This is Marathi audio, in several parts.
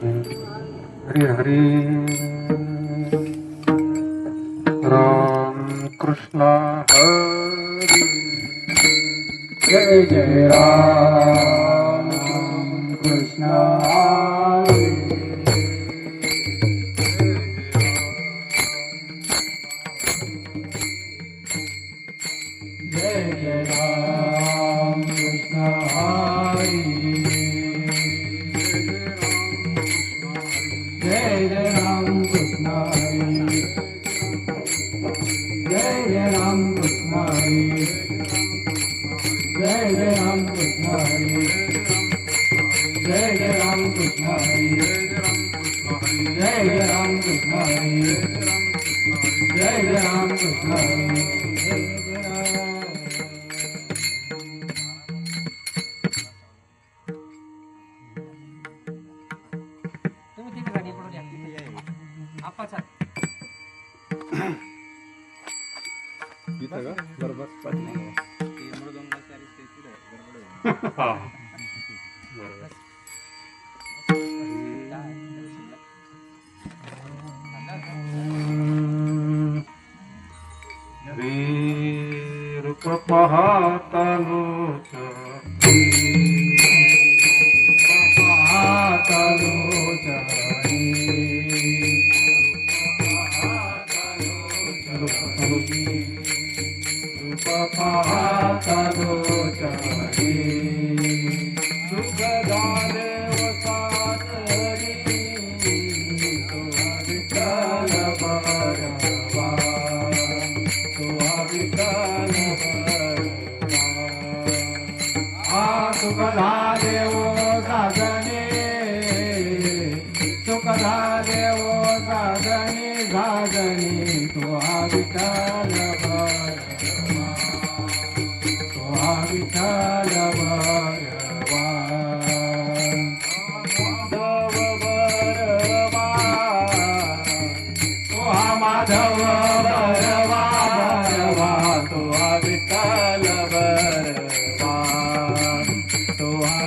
हरे हरे राम कृष्ण हरे जय जय राम कृष्ण हरे जय जय राम कृष्ण हरे जय जय राम कृष्ण हरे जय जय राम कृष्ण हरे जय जय राम कृष्ण हरे जय जय राम कृष्ण हरे जय जय राम कृष्ण हरे जय जय राम कृष्ण हरे रूप पाहतानो सुखदा देवो साधने सुखदा देवो साधने साधने तो विठ्ठल भरवा तो विठ्ठल भरवा माधव भरवा तो माधव भरवा भरवा तो विठ्ठल भरवा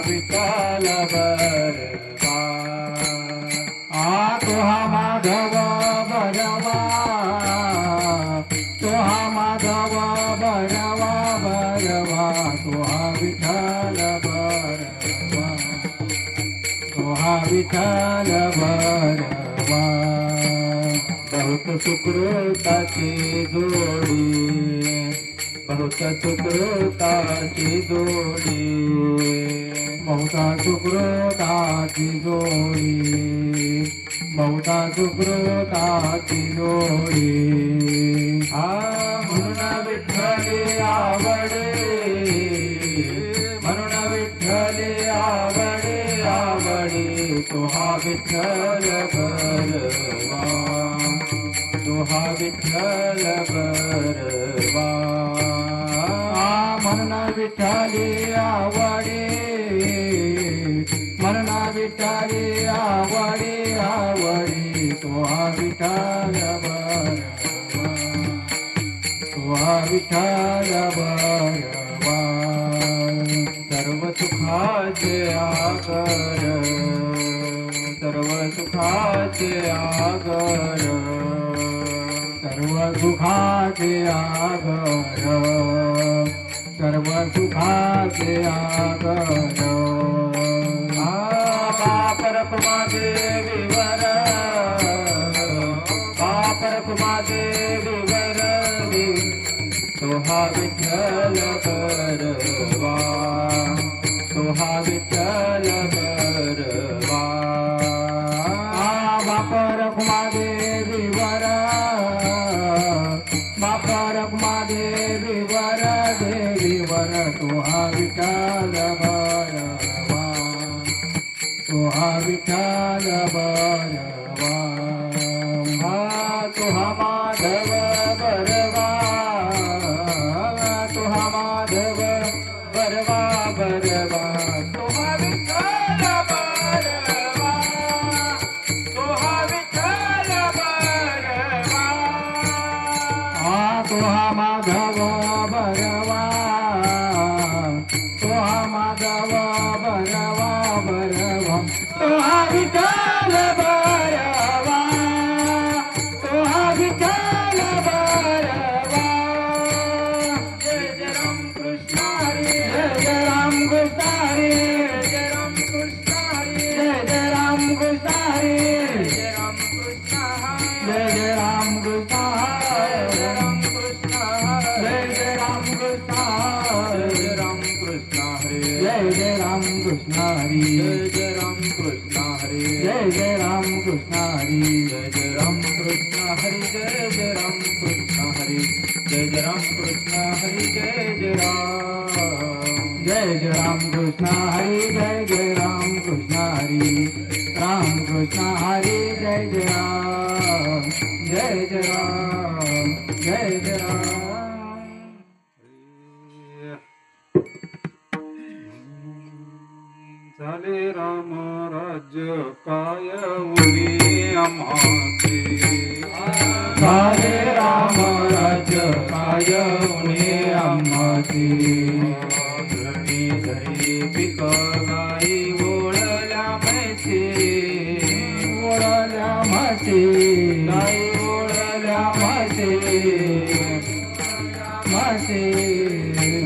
विठ्ठल भरवा तो माधव भरवा तो माधव भरवा भरवा तो विठ्ठल भरवा तो विठ्ठल भरवा बहुत सुकृताची जोडी बहुत सुकृताची जोडी बहुता सुकृताची जोडी बहुता सुकृताची जोडी म्हणून विठ्ठले आवडे म्हणून विठ्ठले आवडे आवडे तो विठ्ठल भरवा तो विठ्ठल भरवा म्हणून विठ्ठले आवडे म्हणून विठ्ठले आवडे आवडे तो विठ्ठल भरवा तो विठ्ठल भरवा सर्व सुखाचे आगर सर्व सुखाचे आगर सर्व सुखाचे आगर सर्व सुखाचे आगर बापरकुमा देवीवर बापरकुमा देवीवर तो विठ्ठल भरवा तो विठ्ठल भरवा बापरकुमा देवीवर बापरकुमा देवीवर देवीवर तो विठ्ठल भरवा तो विठ्ठल भरवा तो माधव भरवा तो माधव भरवा भरवा तो विठ्ठल भरवा तो विठ्ठल भरवा तो माधव भरवा तो माधव भरवा भरवा तो विठ्ठल हरी जय जय राम कृष्ण हरी जय जय राम कृष्ण हरी जय जय राम कृष्ण हरी जय जय राम कृष्ण हरी जय जय राम कृष्ण हरी जय जय राम कृष्ण हरी राम कृष्ण हरी जय जय राम जय जय राम जय जय राम झाले राम राज्य काय उरी आम्हाचे झाले राम राज्य काय उणे आम्हाची धरणी धरी पिक गाई ओळल्या म्हैसी ओळल्या म्हशी गाई ओळल्या म्हशी म्हशी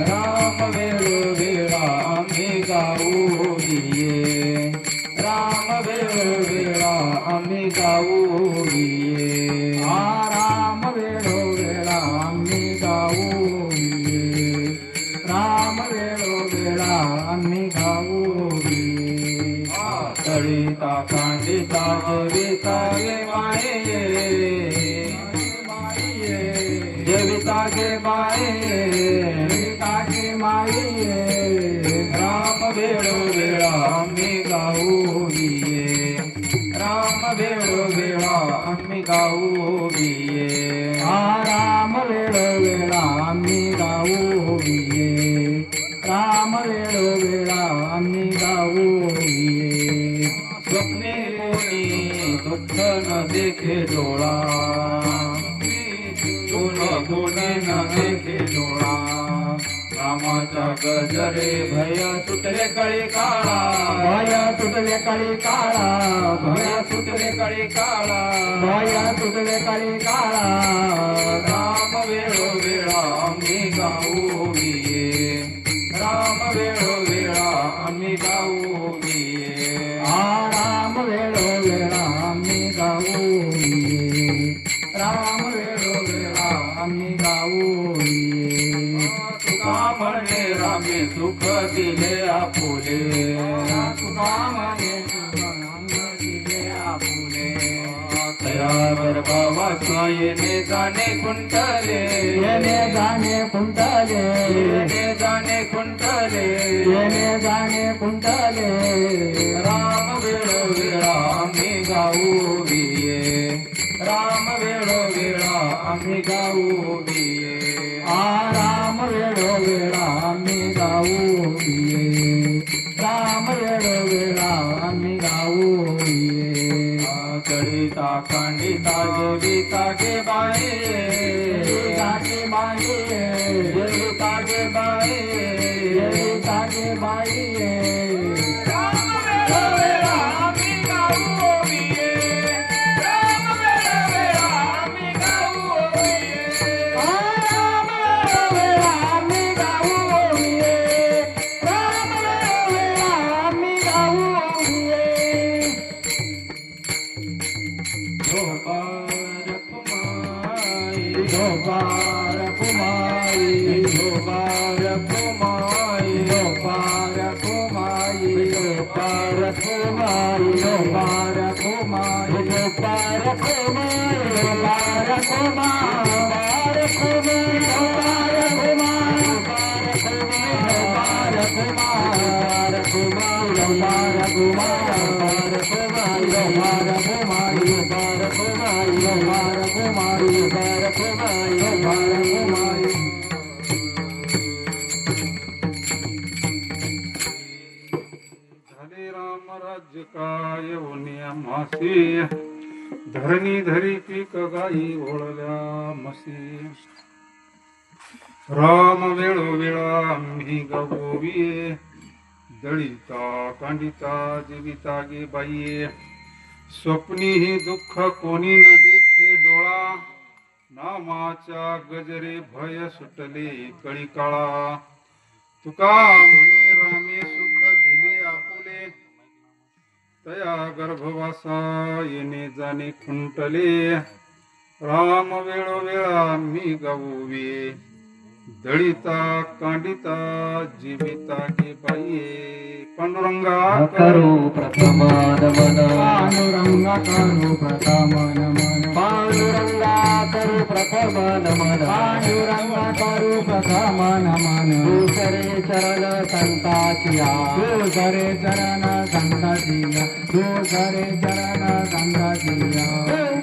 राम वेळोवेळा आम्ही गाऊ ये राम वेळोवेळा आम्ही गाऊ ये राम वेळोवेळा आम्ही गाऊ ये राम वेळोवेळा आम्ही गाऊ ये तळीता कांडिता जविता गे माये जविता गे माये गे माये राम वेळोवेळा आम्ही गाऊ ये राम वेळोवेळा आम्ही गाऊ ये राम वेळोवेळा आम्ही गाऊ ये राम वेळोवेळा आम्ही गाऊ ये स्वप्ने कोणी दुःख न देखे डोळा कोणी न देखे डोळा रामाच्या गजरे भय सुटले कळी काळा भय सुटले कळी काळा भय सुटले कळी काळा भय सुटले कळी काळा राम वेळोवेळा आम्ही गाऊ ये राम वेळोवेळा आम्ही गाऊ ये राम वेळोवेळा आम्ही गाऊ ये राम वेळोवेळा आम्ही गाऊ ये तुका म्हणे रामे सुख दिले आपुले तुका म्हणे सुख दिले आपुले तयावर बाबा येणे जाणे कुंटले येणे जाणे कुंटले येणे जाणे कुंटले येणे जाणे कुंटले राम वेळोवेळा आम्ही गाऊ ये राम वेळोवेळा आम्ही गाऊ ये राम वेळोवेळा आम्ही गाऊ ये राम वेळोवेळा आम्ही गाऊ ये कळिता कांडिता जविता गे बाये गे बाये जविता गे बाये जविता गे बाये राम वेळोवेळा आम्ही गाऊ ये राम वेळोवेळा आम्ही गाऊ ये राम वेळोवेळा आम्ही गाऊ ये राम वेळोवेळा आम्ही गाऊ ये धोकार कुमाई धोकार कुमाई धोकार कुमाई धोकार कुमाई धोकार कुमाई धोकार कुमाई धोकार कुमाई धोकार कुमाई धोकार कुमाई धोकार कुमाई धोकार कुमाई धोकार कुमाई धोकार कुमाई धोकार कुमाई धोकार कुमाई धोकार कुमाई धोकार कुमाई झाले राम राज्य काय उनी आम्हासी धरणी धरी पीक गाई ओळल्या म्हशी राम वेळोवेळा आम्ही गवोविये दळिता कांडिता जीविता गे बाई स्वप्नी ही दुःख कोणी न देखे डोळा नामाच्या गजरे भय सुटले कळी काळा तुका म्हणे रामे सुख दिले आपुले तया गर्भवासा येणे जाणे खुंटले राम वेळोवेळा मी गावोवे दळिता कांडिता जीविता गे बाई पांडुरंगा करू प्रथम नमन पांडुरंग करू प्रथम नमन पांडुरंगा करू प्रथम नमन पांडुरंग करू प्रथम नमन दुसरे चरण संताचिया दुसरे चरण संताचिया दुसरे चरण संताचिया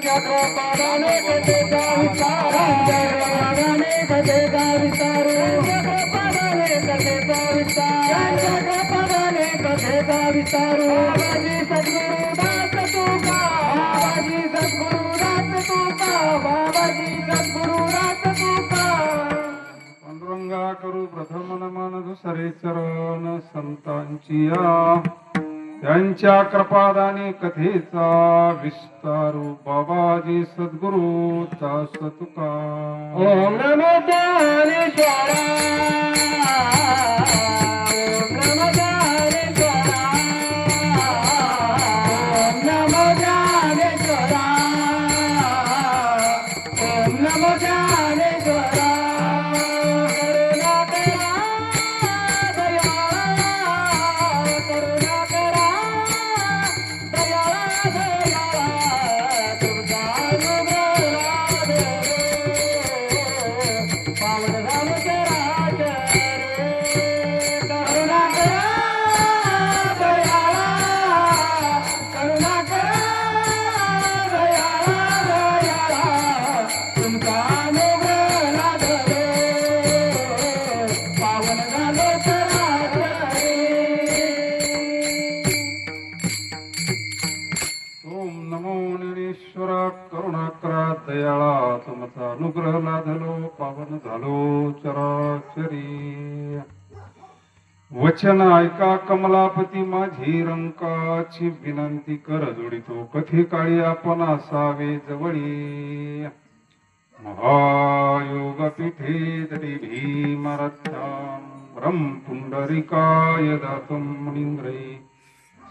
चक्रपादाने कथेचा विस्तार चक्रपादाने कथेचा विस्तार चक्रपादाने कथेचा विस्तार चक्रपादाने कथेचा विस्तार बाबाजी सद्गुरुदास तुका बाबाजी सद्गुरुदास तुका बाबाजी सद्गुरुदास तुका पांडुरंगा करू प्रथम नमन दुसरे चरण संतांचिया त्यांच्या कृपादानी कथेचा विस्तारू बाबाजी सद्गुरु दास तुका ओम नमो ज्ञानेश्वरा ओम नमो ज्ञानेश्वरा ओम नमो ज्ञानेश्वरा ओम नमो ज्ञानेश्वरा करुणा करा दयाळा दयाळा तुमचा अनुग्रह पावन झालो करुणा करा दयाळा करुणा करा दयाळा दयाळा तुमचा अनुग्रह लादलो पावन झालो ओम नमो ज्ञानेश्वरा करुणाकरा दयाळा तुमचा अनुग्रह लाधलो पावन झालो चराचरी वचन ऐका कमलापती माझी रंकाची विनंती कर जोडितो कथे काळी आपण असावे जवळी महायोग पीठे तरी भीमरथ्यां रं पुंडरिकाय दातुं मुनीन्द्रै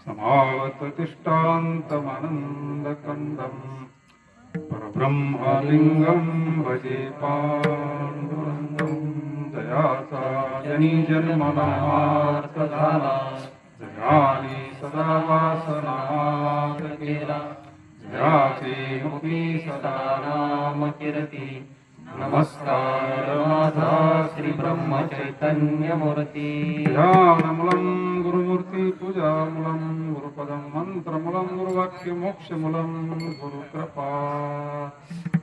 समावत तिष्ठान्तमानन्दकन्दम् परब्रह्मलिङ्गं भजे पाण्डुरङ्गं जयाचा जनी जन्मनाथ झाला जयाने सदा वासनाथ केला जयाचे मुखी सदा नाम कीर्ती नमस्कार माझा श्री ब्रह्म चैतन्य मूर्ती ध्यानमूलं गुरुमूर्ती पूजामूलं गुरुपदं मंत्रमूलं गुरुवाक्य मोक्षमूलं गुरुकृपा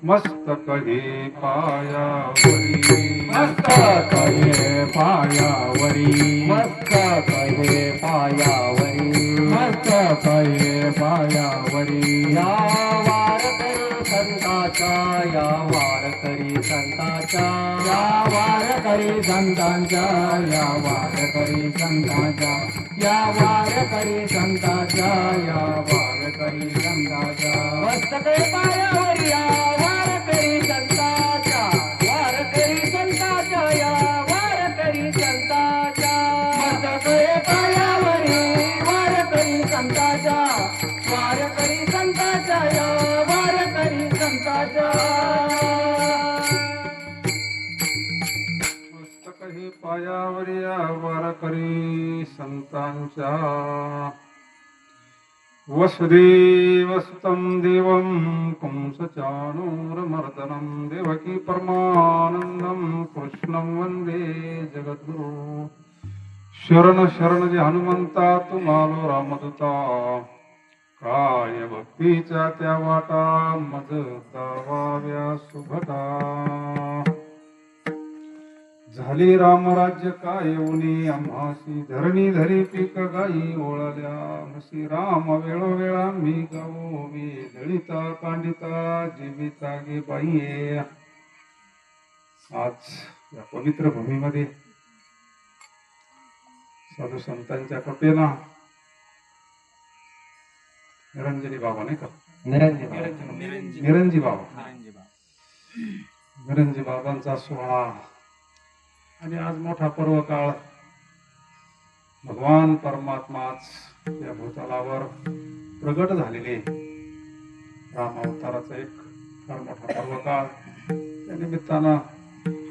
मस्तक हे पायावरी मस्तक हे पायावरी मस्तक हे पायावरी मस्तक हे पायावरी या वारकरी संताचा या वारकरी संताचा या वारकरी संतांच्या या वारकरी संतांच्या या वारकरी संतांच्या या वारकरी संतांच्या मस्तक हे पायावरी या वारकरी संतांच्या वारकरी संतांच्या या वारकरी संतांच्या मस्तक हे पायावरी वारकरी संतांच्या वारकरी संतांच्या या वारकरी संतांच्या मस्तक हे पायावरी या वारकरी संतांच्या वसुदेवसुतं देवं कंसचाणूरमर्दनं देवकी परमानन्दं कृष्णं वन्दे जगद्गुरु शरण शरण जे हनुमंता तुम्हालो रामदूता काय भक्तीच्या त्या वाटा मज दावाव्या सुभटा झाली रामराज्य काय उनी आम्हासी धरणी धरी पीक गाई ओळल्या म्हशी राम वेळोवेळा मी गावो मी दळिता कांडिता जीविता गे बाईये आज या पवित्र भूमीमध्ये साधू संतांच्या कृपेला निरंजनी बाबा नाही का निरंजी बाबा निरंजी बाबांचा सोहळा आणि आज मोठा पर्व काळ भगवान परमात्माच या भूतलावर प्रगट झालेले राम अवताराचा एक फार मोठा पर्व काळ त्या निमित्तानं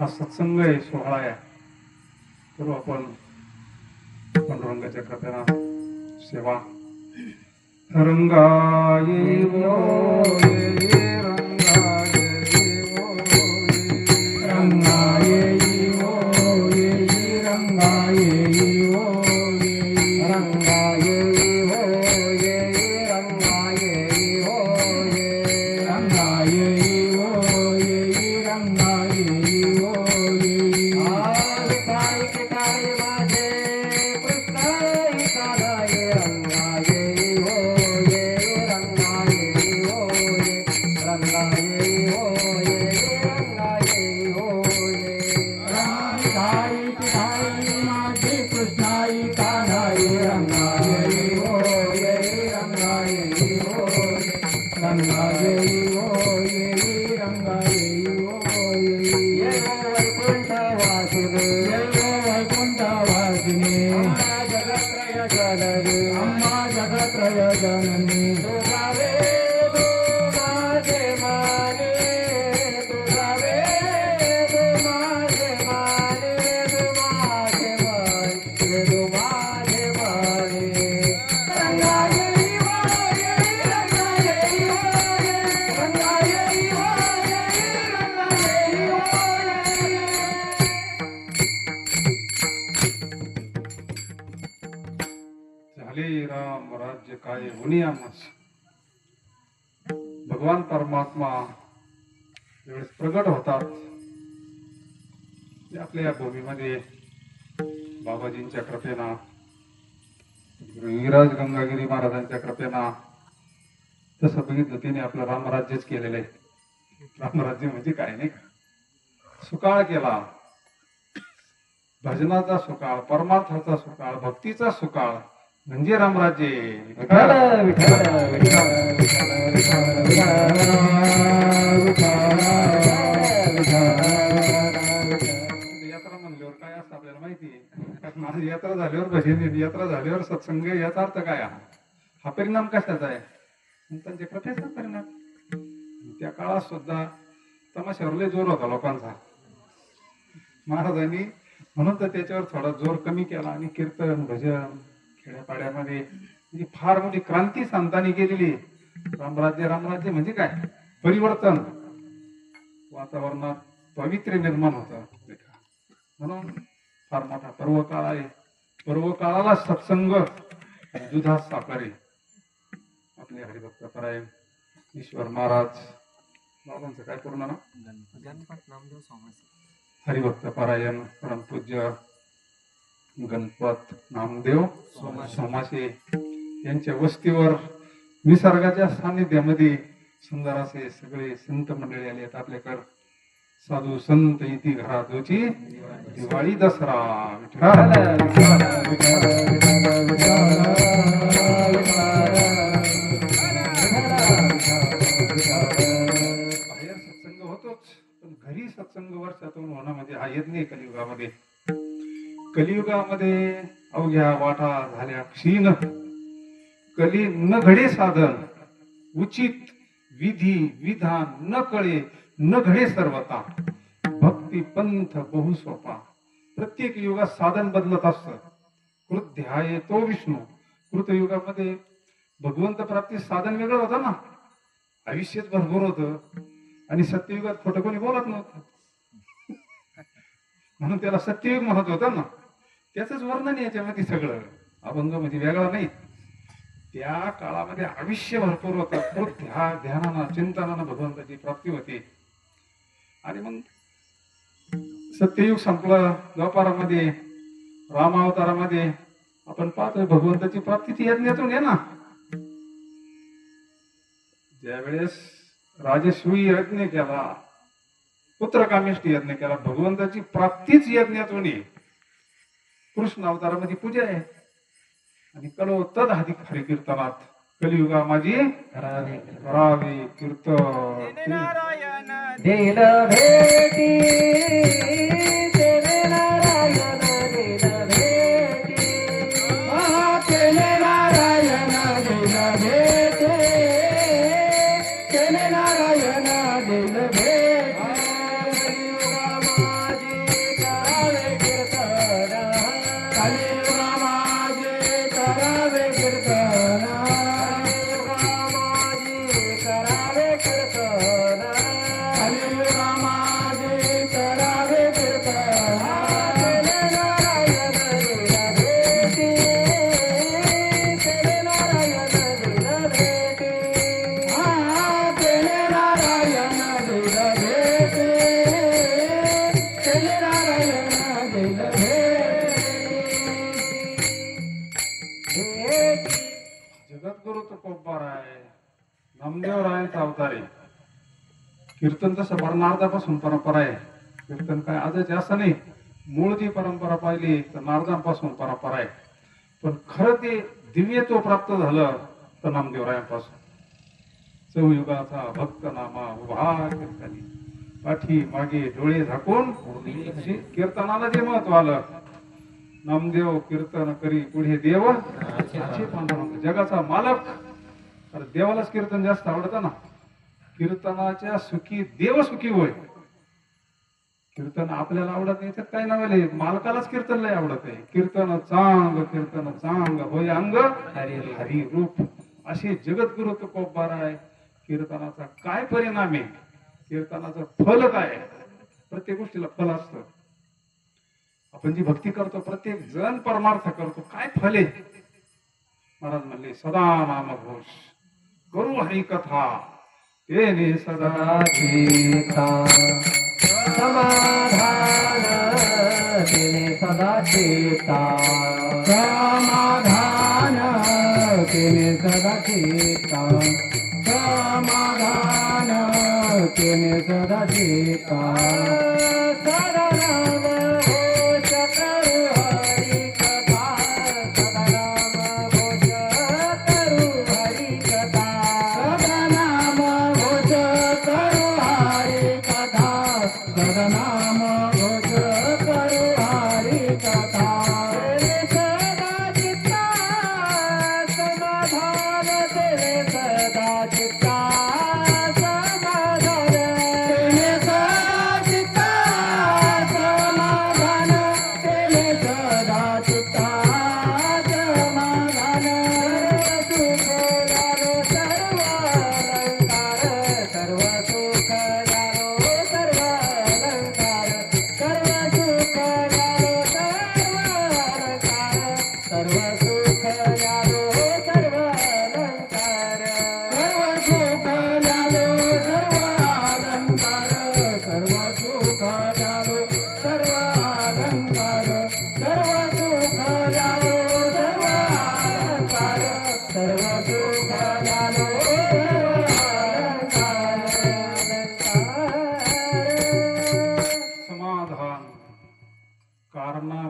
हा सत्संग आहे सोहळा आहे सर्व आपण पांडुरंगाच्या कृपेनं सेवा रंगाये वो ये रंगाये वो रंगाये वो ये रंगाये वो रंगाये वो ये रंगाये वो रंगाये वो ये रंगाये वो विठाई विठाई माझे कृष्णाई कानाये रंगाये वो ये रंगाये वो रंगाये वो ये रंगाये वो विठाई विठाई माझे कृष्णाई कानाये रंगाये वो ये रंगाये वो रंगाये वो ये रंगाये वो ये वैकुंठ वासुदेव ये वैकुंठ वासिनी अम्मा जगत्रय जननी अम्मा जगत्रय जननी तुझावे तू माझे माने तुझावे तू माझे माने तू माझे माने तू माझे माने रंगाये वो ये रंगाये वो ये रंगाये वो ये रंगाये वो झाले राम राज्य काय होणी आम्हास भगवान परमात्मा ज्यावेळेस प्रगट होतात ते आपल्या या भूमीमध्ये बाबाजींच्या कृपेनं विराज गंगागिरी महाराजांच्या कृपेनं तसं बघितलं तिने आपलं रामराज्यच केलेलं आहे. रामराज्य म्हणजे काय नाही का, सुकाळ केला, भजनाचा सुकाळ, परमार्थाचा सुकाळ, भक्तीचा सुकाळ म्हणजे रामराज्य. विठ्ठल विठ्ठल विठ्ठल यात्रा म्हणल्यावर काय असतं आपल्याला माहिती आहे. माझी यात्रा झाल्यावर भजन, यात्रा झाल्यावर सत्संग, याचा अर्थ काय हा परिणाम कशाचा आहे, त्यांच्या कृपेचा परिणाम. त्या काळात सुद्धा तमाशावर लय जोर होता लोकांचा. महाराजांनी म्हणून तर त्याच्यावर थोडा जोर कमी केला आणि कीर्तन भजन खेड्यापाड्यामध्ये म्हणजे फार मोठी क्रांती संतांनी केलेली. रामराज्य रामराज्य म्हणजे काय, परिवर्तन, वातावरणात पवित्र निर्माण होतं. म्हणून फार मोठा पर्व काळ आहे. पर्व काळाला सत्संग दुधात साकारे. आपले हरिभक्त परायण ईश्वर महाराज बाबांचं काय पूर्ण ना, हरिभक्त परायण परमपूज्य गणपत नामदेव सोमासे यांच्या वस्तीवर निसर्गाच्या सानिध्यामध्ये सुंदर असे सगळे संत मंडळी आले आहेत आपल्याकडे. साधू संत इति घरातोची दिवाळी दसरा. विठ्ठल विठ्ठल विठ्ठल बाहेर सत्संग होतोच, पण घरी सत्संग वर्षातून होणं म्हणजे हा यज्ञ. कलियुगामध्ये कलियुगामध्ये अवघ्या वाटा झाल्या क्षीण. कली न घडे साधन, उचित विधी विधान न कळे न घडे सर्वता. भक्ती पंथ बहु सोपा. प्रत्येक युगात साधन बदलत असतं. कृत ध्याये तो विष्णू. कृतयुगामध्ये भगवंत प्राप्ती साधन वेगळं होतं ना, आयुष्यात भरपूर होतं. आणि सत्ययुगात खोटं कोणी बोलत नव्हतं, म्हणून त्याला सत्ययुग म्हणत होतं ना. त्याच वर्णन याच्यामध्ये सगळं. अभंग म्हणजे वेगळा नाही. त्या काळामध्ये आयुष्य भरपूर होतं. खूप ध्यानानं चिंतनानं भगवंताची प्राप्ती होती. आणि मग सत्ययुग संपलं. द्वापारामध्ये रामावतारामध्ये आपण पाहतोय भगवंताची प्राप्ती ती यज्ञातून आहे ना. ज्यावेळेस राजस्वी यज्ञ केला, पुत्रकामेष्टी यज्ञ केला, भगवंताची प्राप्तीच यज्ञातून आहे. कृष्ण अवतारामध्ये पूजा आहे. आणि कलो तद अधिक हरिकीर्तनात कलियुगा माझी करावे कीर्तन. दिल भेटी तेरे नारायण दिल भेटी तेरे नारायण दिल भेटे तेरे नारायण दिल भेटी कलियुगा माझी करावे कीर्तन कलियुगा नामदेवरायांचा अवतार आहे. कीर्तन तसं नारदापासून परंपरा आहे. कीर्तन काय आजच आहे असं नाही. मूळ जी परंपरा पाहिली तर नारदांपासून परंपरा आहे. पण खरं ते दिव्यत्व प्राप्त झालं तर नामदेवरायांपासून. चौयुगाचा भक्त नामा उभा कीर्तनी, पाठी मागे डोळे झाकून कीर्तनाला जे महत्व आलं. नामदेव कीर्तन करी पुढे देव असे पांडुरंग जगाचा मालक. तर देवालाच कीर्तन जास्त आवडतं ना. कीर्तनाच्या सुखी देव सुखी होय. कीर्तन आपल्याला आवडत नाही तर काय नावाले मालकालाच कीर्तन लय आवडत आहे. कीर्तन चांग होय अंग हरी रूप असे जगद्गुरु तुकोबार आहे. कीर्तनाचा काय परिणाम आहे, कीर्तनाचं फल काय आहे. प्रत्येक गोष्टीला फल असतं. आपण जी भक्ती करतो प्रत्येक जण परमार्थ करतो, काय फल आहे. महाराज म्हणले सदा नाम घोष करू हरी कथा तेने सदा चेता समाधान तेने सदा चेता समाधान तेने सदा चेता समाधान तेने सदा चेता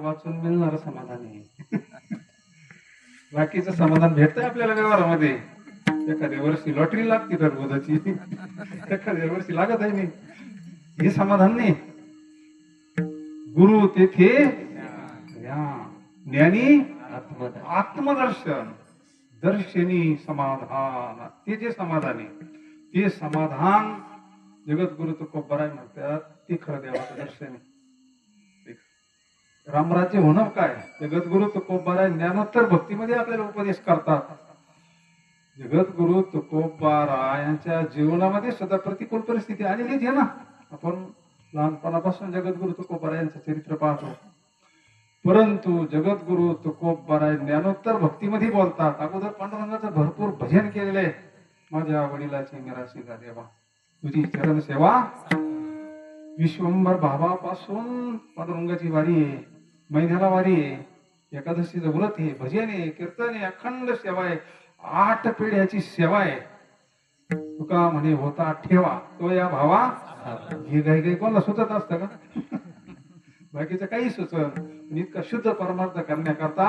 वाचून मिळणार समाधान आहे. बाकीचं समाधान भेटतंय आपल्याला व्यवहारामध्ये. एखाद्या वर्षी लॉटरी लागते टरबुजाची, एखाद्या वर्षी लागत आहे नाही. हे समाधान नाही. गुरु तेथे ज्ञानी आत्मदर्शन दर्शनी समाधान. ते जे समाधान आहे ते समाधान जगद्गुरु तुकोबाराय म्हणतात ते खरं देवाचं दर्शन आहे. रामराज्य होणं काय. जगद्गुरु तुकोबाराय ज्ञानोत्तर भक्तीमध्ये आपल्याला उपदेश करतात. जगद्गुरु तुकोबारायांच्या जीवनामध्ये सुद्धा प्रतिकूल परिस्थिती आलेलीच आहे ना. आपण लहानपणापासून जगद्गुरु तुकोबारायांचं चरित्र पाहतो. परंतु जगद्गुरु तुकोबाराय ज्ञानोत्तर भक्तीमध्ये बोलतात. अगोदर पांडुरंगाचं भरपूर भजन केलेलं आहे. माझ्या वडिलाची निराशी देवा तुझी चरण सेवा. विश्वंभर भावापासून पांडुरंगाची वारी आहे, महिन्याला वारी आहे, एकादशीचं व्रत आहे, भजन आहे, कीर्तन आहे, अखंड सेवा आहे, 8 पिढ्याची सेवा आहे. तुका म्हणे होता ठेवा तो या भावा. हे काही कोणाला सुचत असतं का. बाकीचं काही सुचत. इतका शुद्ध परमार्थ करण्याकरता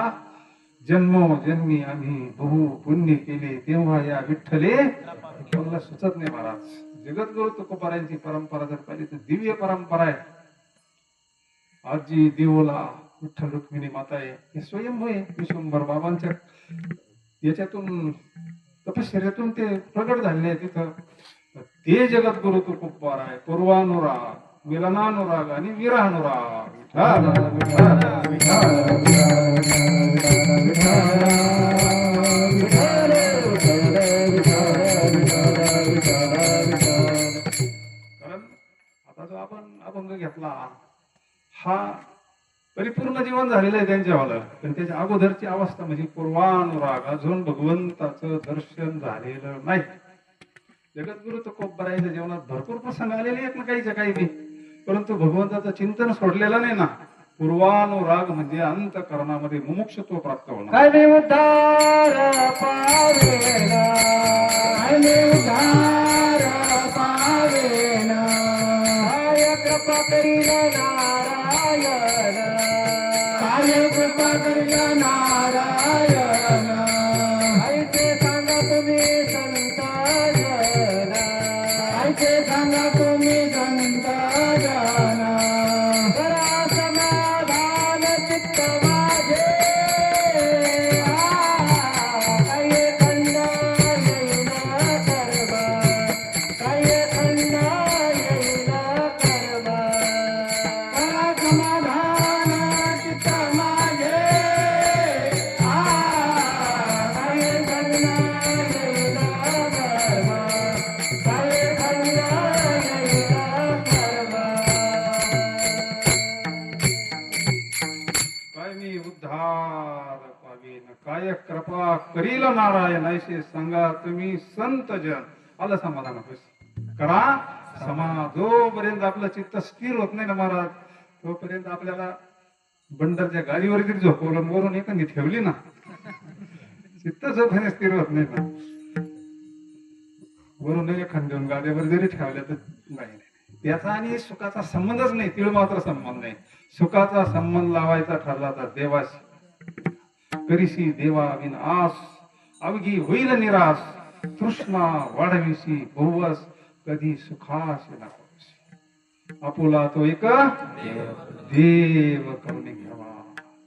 जन्मोजन्मी आम्ही बहु पुण्य केले तेव्हा या विठ्ठले कोणाला सुचत नाही. महाराज जगद्गुरु तुकोबारायांची परंपरा जर पाहिली तर दिव्य परंपरा आहे. आजी देवला विठ्ठल रुक्मिणी माता आहे. हे स्वयंभू आहे. विश्वंभर बाबांच्या याच्यातून तपश्चर्यातून ते प्रगट झाले तिथं. ते जगद्गुरु तुकोबाराय पूर्वानुराग, मिलनानुराग आणि विरहानुराग. कारण आता जो आपण अभंग घेतला हा परिपूर्ण जीवन झालेलं आहे त्यांच्यावाला. पण त्याच्या अगोदरची अवस्था म्हणजे पूर्वानुराग. अजून भगवंताचं दर्शन झालेलं नाही. जगद्गुरु तुकोबारायांच्या जीवनात भरपूर प्रसंग आलेले आहेत ना काहीच्या काही बी, परंतु भगवंताचं चिंतन सोडलेलं नाही ना. पूर्वानुराग म्हणजे अंतकरणामध्ये मुमुक्षत्व प्राप्त होणं. काय उद्धार पावेना, काय उद्धार पावेना, काय कृपा करील नारायण, काय कृपा करील नारायण, ऐसे सांगा तुम्ही संत जन, ऐसे सांगा तुम्ही संत जन, करा समाधान चित्त माझे, काय खंड येईल कर्म, काय खंड येईल कर्म, करा समाधान चित्त माझे, काय खंड येईल कर्म, काय खंड येईल कर्म. काय मी उद्धार पावीन, काय कृपा करील नारायण, ऐसे सांगा तुम्ही संत जन. आलं समाधान करा जोपर्यंत आपलं चित्त स्थिर होत नाही ना महाराज, तोपर्यंत आपल्याला बंडरच्या गाडीवर जरी झोपवलं वरून एखादी ठेवली ना, चित्त जोपर्यंत स्थिर होत नाही ना, वरून एखाद देऊन गाडीवर जरी ठेवल्या तर नाही, त्याचा आणि सुखाचा संबंधच नाही, तिळ मात्र संबंध नाही. सुखाचा संबंध लावायचा ठरला तर देवाशी, करीशी देवा विन आस, अवघी होईल निराश, तृष्णा वाढविशी बहुवस, कधी सुखाशी नको. आपुला तो एक देव करून घ्यावा,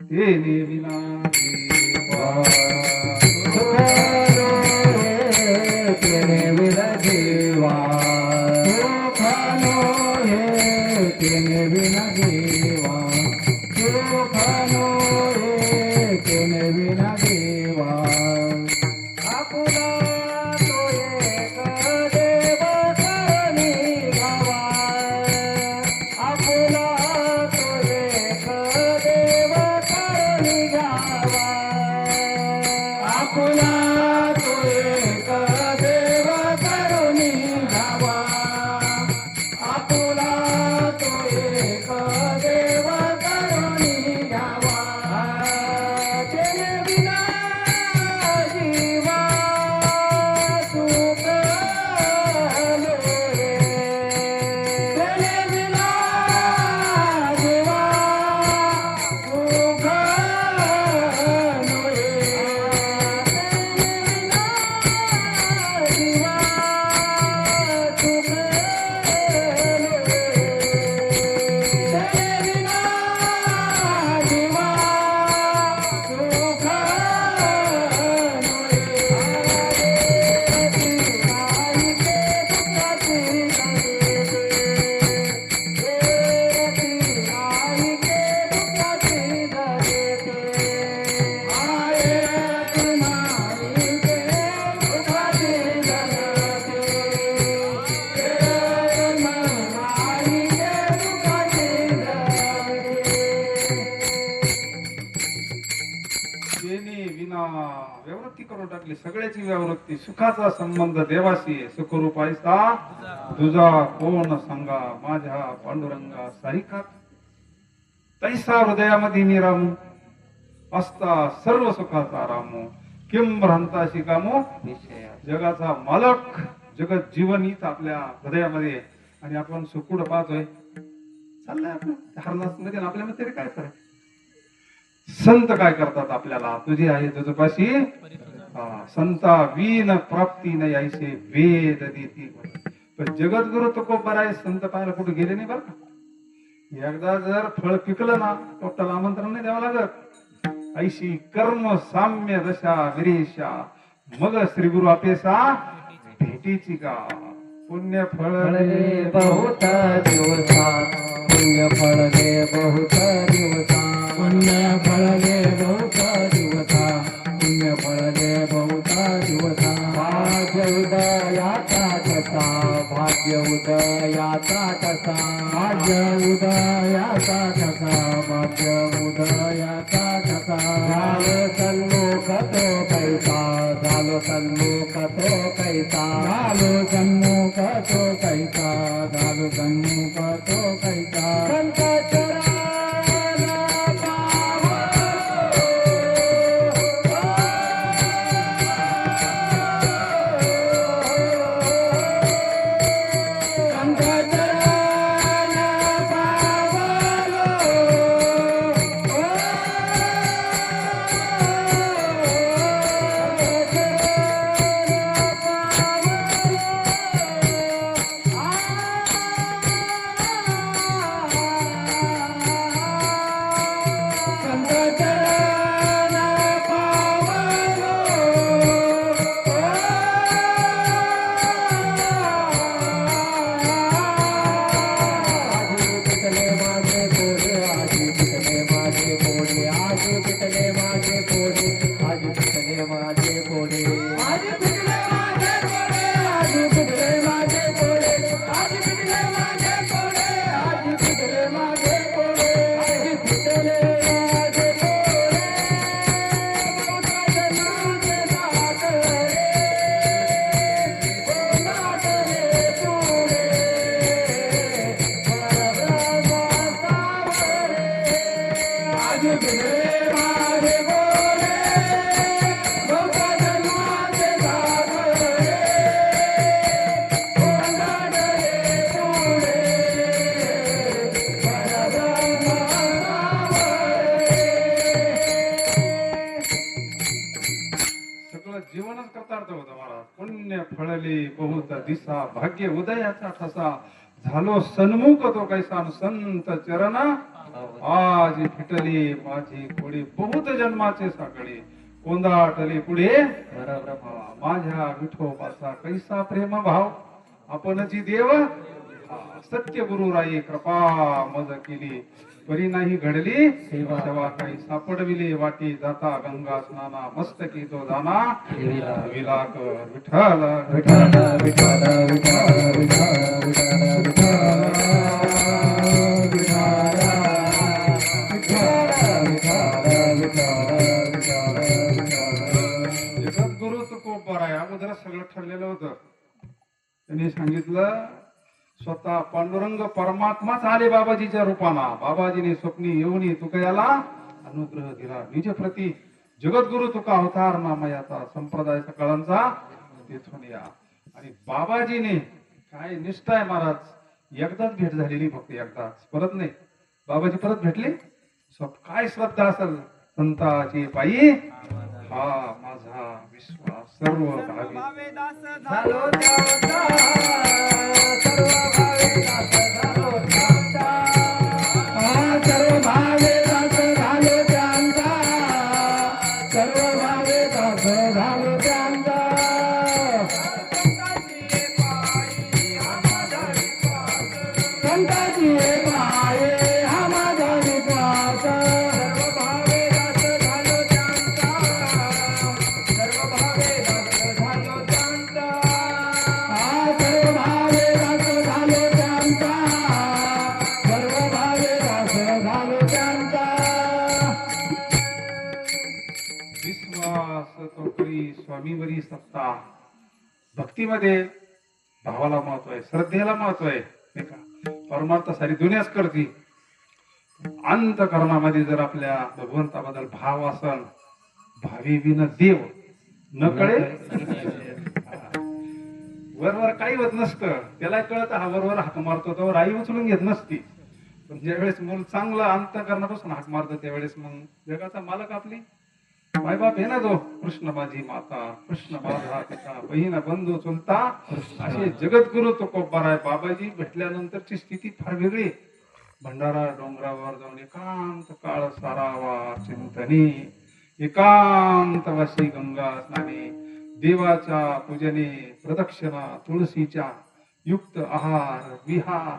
तेने विना देवा. तेने विना देवा, सुखानो हे तेने विना देवा, सुखानो हे तेने विना देवा. आपुला तो एक देव करणी घावा, आपुला तो एक देव करणी घावा, आपुला तो एक देव करुणी घावा, आपुला तो एक देव करुणी घावा. तेने विना जीवा सुख लोरे, तेने विना जीवा सुख लोरे, जीवा सुख लोरे, तेने विना जीवा सुख तेने विना व्यवृत्ती करून टाकली, सगळ्याची व्यवृत्ती. सुखाचा संबंध देवाशी आहे, सुखरूप ऐसा तुझा कोण सांगा, माझ्या पांडुरंगा सारिका. तैसा हृदयामध्ये मी रामू, असता सर्व सुखाचा रामू, किंब भ्रांताशी कामो जगाचा मालक. जगत जीवन हीच आपल्या हृदयामध्ये आहे. आणि आपण सुकुड पाहतोय चाललंय आपलं हरणास मध्ये, आपल्यामध्ये तरी काय करायचं. संत काय करतात आपल्याला, तुझी आहे तुझपाशी संता वीन प्राप्ती नाही, ऐसे वेद देती. पण जगद्गुरु तुकोबर आहे, संत पाहायला कुठे गेले नाही बरं का. एकदा जर फळ पिकलं ना, टोटल आमंत्रण नाही द्यावं लागत. ऐशी कर्म साम्य दशा विरेशा, मग श्री गुरु अपेसा भेटीची का. पुण्य फळले बहुत दिवसा, पुण्य फळले बहुत दिवसा, पुण्य फळले बहुत दिवसा, पुण्य फळले बहुत दिवसा. भाग्य उदयाचा कसा, भाग्य उदयाचा कसा, भाग्य उदयाचा कसा, भाग्य उदयाचा कसा. झालो सन्मुख तो कैसा, झालो सन्मुख तो कैसा, झालो सन्मुख तो कैसा, झालो सन्मुख तो कैसा. संत चरण पिटले माझे कोडे आज पिटले माझे कोडे आज पिटले माझे कोडे आज पिटले माझे कोडे माझे साखरे नाटले तुडे आज पिटले माझे कोडे सगळं जीवनच कृतार्थ होतं महाराज. पुण्य फळले बहुत दिसा भाग्य उदयाचा ठसा झालो सन्मुख तो कैसा संत चरण आज फिटली माझी कोडी बहुत जन्माचे साकडे कोंदाटले पुढे माझ्या विठोबाचा कैसा प्रेम भाव आपण जी देव सत्य गुरु राई कृपा मज केली परी नाही घडली सेवा काही सापडविले वाटी जाता गंगा स्नाना मस्तकी तो जाना विलाक विठ्ठल विठ्ठल विठ्ठल विठ्ठल जगद्गुरु तुकोबार आहे अगोदर सगळं ठरलेलं होतं. त्यांनी सांगितलं स्वतः पांडुरंग परमात्माच आले बाबाजीच्या रूपाना. बाबाजीने स्वप्नी येऊनी तुका याला अनुग्रह दिला निज प्रती जगद्गुरु तुका अवतार नामयाचा संप्रदाय सकाळांचा तेथून या. आणि बाबाजीने काय निष्ठा आहे महाराज. एकदाच भेट झालेली फक्त एकदाच परत नाही. बाबाजी परत भेटले काय श्रद्धा असेल संताची पायी हा माझा विश्वास सर्व भावी झालो त्यांचा सर्व भावे दास झालो त्यांचा सर्व भावे दास झालो त्यांचा सर्व भावे दास झालो त्यांचा संताची पाये हा माझा विश्वास सर्व भावे दास झालो त्यांचा सर्व भावे दास झालो त्यांचा सर्व भावे दास झालो त्यांचा सर्व भावे दास झालो त्यांचा विश्वास तो करी स्वामीवरी सत्ता. भक्तीमध्ये भावाला महत्व आहे श्रद्धेला महत्व आहे नाही का. परमार्थ सारी दुनियाच करते. अंतकरणामध्ये जर आपल्या भगवंताबद्दल भाव असन भावी विन देव न कळे वरवर काही होत नसतं. त्याला कळत हा वरवर हाक मारतो तर आई उचलून घेत नसती. पण ज्यावेळेस मूल चांगलं अंतकरणापासून हाक मारतो त्यावेळेस मग जगाचा मालक आपली मायबाप आहे ना तो. कृष्ण माझी माता कृष्ण माझा पिता बहीण बंधू चुलता असे जगद्गुरु तुकोबार आहे. बाबाजी भेटल्यानंतरची स्थिती फार वेगळी. भंडारा डोंगरावर जाऊन एकांत काळ सारावा चिंतनी एकांत वासी गंगा स्नानी देवाच्या पूजने प्रदक्षिणा तुळशीच्या युक्त आहार विहार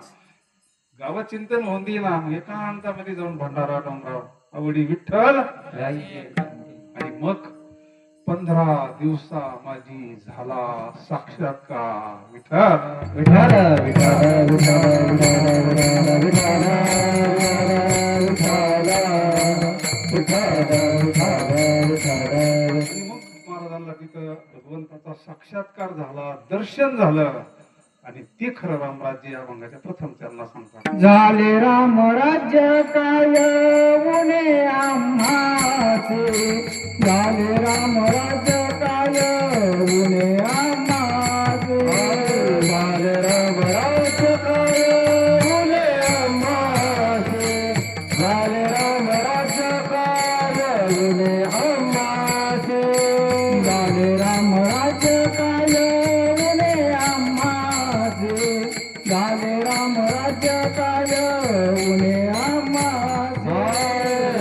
गावात चिंतन होऊन दे ना. एकांतामध्ये जाऊन भंडारा डोंगरावर आवडी विठ्ठल आणि मग 15 दिवसा माझी झाला साक्षात्कार विठ्ठल विठ्ठल विठ्ठल विठ्ठल विठ्ठल आणि मग महाराजांना तिथं भगवंताचा साक्षात्कार झाला दर्शन झालं. आणि ते खरं रामराज्य या अभंगाच्या प्रथम चरणात सांगतात. झाले राम राज्य काय उणे आम्हाचे झाले राम राज्य काय उणे आम्हाचे झाले राम राज्य काय उणे आम्हाचे झाले राम राज्य काय उणे आम्हाचे झाले राम राज्य काय उणे आम्हाचे झाले राम राज्य काय उणे आम्हाचे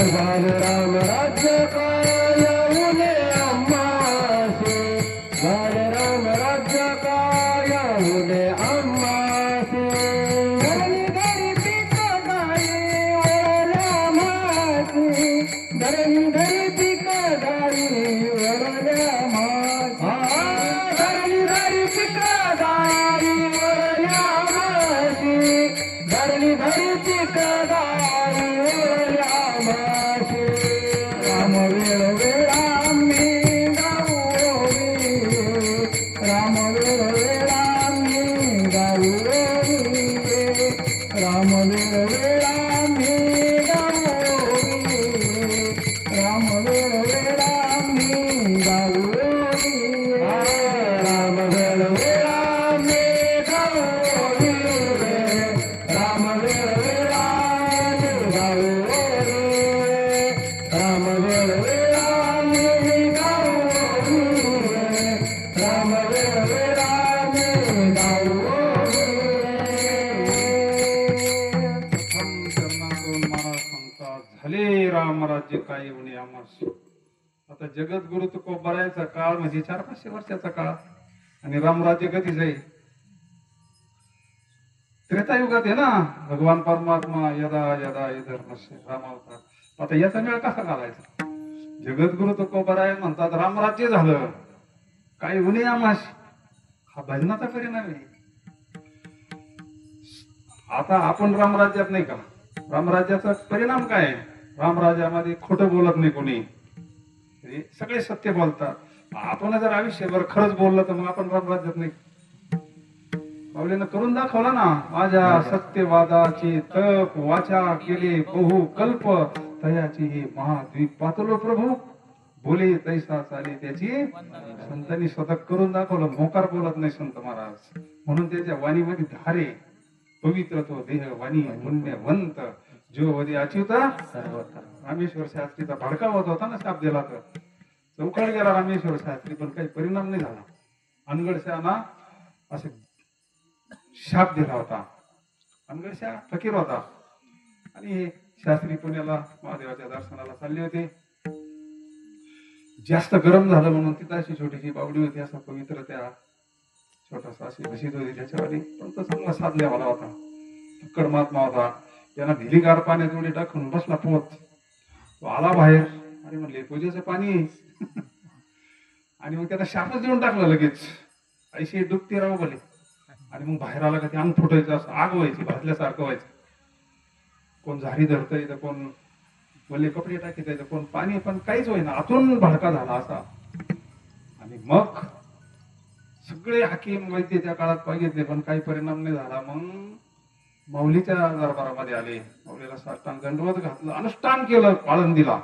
झाले राम राज्य काय उणे आम्हाचे झाले राम राज्य काय उणे आम्हाचे धरणी धरी पीक गाई वळल्या आम्हाचे धरणी धरी पीक गाई वळल्या आम्हाचे धरणी धरी पीक गाई काय येऊन आम्हास. आता जगद्गुरु तुकोबारायचा काळ म्हणजे 400-500 वर्षाचा काळ. आणि रामराज्य कधी जाईल? त्रेतायुगात आहे ना. भगवान परमात्मा यदा यदा धर्मस्य रामावतार. आता याचा मेळ कसा घालायचा? जगद्गुरु तुकोबाराय म्हणतात रामराज्य झालं काय उणे आमास. हा भजनाचा परिणाम आहे. आता आपण रामराज्यात नाही का? रामराज्याचा परिणाम काय आहे? रामराज्यामध्ये खोटं बोलत नाही कोणी, सगळे सत्य बोलतात. आपण जर आयुष्यभर खरंच बोललं तर मग आपण रामराज्यात नाही. पावलेनं करून दाखवला ना. माझ्या सत्यवादाची तप वाचा केले बहु कल्प तयाची हे महाद्वीप पातलो प्रभू बोले तैसा चाले त्याची. संतांनी स्वतः करून दाखवलं. मोकार बोलत नाही संत महाराज. म्हणून त्याच्या वाणीमध्ये धारे पवित्र तो देह वाणी पुण्यवंत जो वदी अच्युता. रामेश्वर शास्त्रीचा भडका होत होता ना शाप दिला तर. चौकड गेला रामेश्वर शास्त्री पण काही परिणाम नाही झाला. अनगडशाना असे शाप दिला होता. अनगडशा फकीर होता आणि शास्त्री पुण्याला महादेवाच्या दर्शनाला चालले होते. जास्त गरम झालं म्हणून तिथं अशी छोटीशी बावडी होती. असा पवित्र त्या छोटासा अशी बशीत होती त्याच्यावर. पण तो चांगला साधल्यावाला होता. फक्कड महात्मा होता. त्यांना भिलीगार पाण्यात उडी टाकून बसला पोत. तो आला बाहेर आणि म्हणले पूजेचं पाणी. आणि मग त्याला शापच देऊन टाकलं लगेच. ऐशी डुबती राहू बोले. आणि मग बाहेर आला का ते अंग फुटायचं, असं आग व्हायची, भाजल्यासारखं व्हायचं. कोण झारी धरतंय तर कोण वल्ले कपडे टाकीत आहे तर कोण पाणी, पण काहीच होईना. आतून भडका झाला असा. आणि मग सगळे हाकीम वैद्य त्या काळात पाहिजे पण काही परिणाम नाही झाला. मग माऊलीच्या दरबारामध्ये आले. माऊलीला साष्टांग दंडवत घातलं, अनुष्ठान केलं. आळंदीला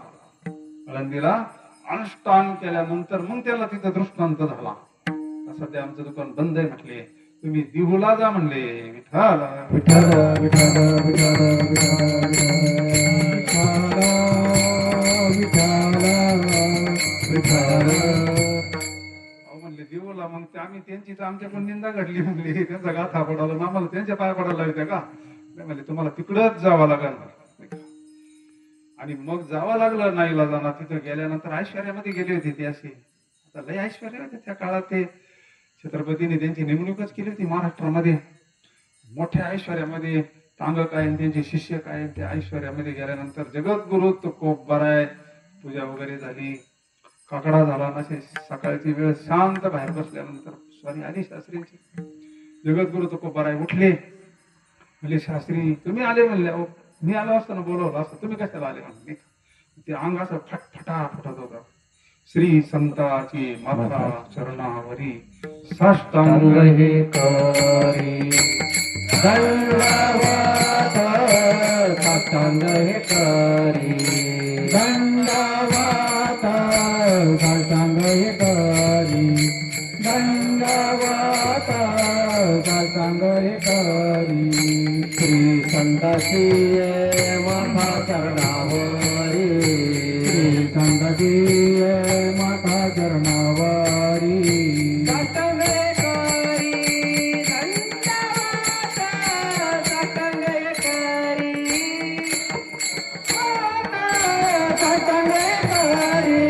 अनुष्ठान केल्यानंतर मग त्याला तिथं दृष्टांत झाला. सध्या आमचं दुकान बंद आहे म्हटले. तुम्ही दिहुला जा म्हणले. विठ्ठल विठ्ठल विठ्ठल म्हणले दिवला. मग ते आम्ही त्यांची तर आमच्याकडून निंदा घडली म्हणली. त्यांचा गाथा पडाला आम्हाला त्यांच्या पाया पडायला लागते का? म्हणले तुम्हाला तिकडच जावं लागल. आणि मग जावं लागलं नाईला जाणार. तिथं गेल्यानंतर ऐश्वर्यामध्ये गेले होते ते असे. आता लय ऐश्वर्या होते त्या काळात. ते छत्रपतीने त्यांची नेमणूकच केली होती महाराष्ट्रामध्ये. मोठ्या ऐश्वर्यामध्ये टांग काय त्यांचे शिष्य काय. त्या ऐश्वर्यामध्ये गेल्यानंतर जगद्गुरु तुकोबाराय पूजा वगैरे झाली. काकडा झाला. नसे सकाळची वेळ शांत बाहेर बसल्यानंतर स्वारी आली शास्त्रींची. जगद्गुरु तुकोबाराय उठले. म्हणले शास्त्री तुम्ही आले म्हणले. अहो मी आलो असताना बोलवलं असतं, तुम्ही कशाला आले म्हणले. ते अंग असं फटफटा फुटत होतं. श्री संताची माता चरणावरी साष्टांग हे करी. दंडवत साष्टांग हे करी. दंडवत साष्टांग हे करी. दंडवत साष्टांग हे करी. श्री संताची माता चरणावरी. श्री संताची माता चरणावरी. साष्टांग हे करी. दंडवत साष्टांग हे करी. साष्टांग हे करी.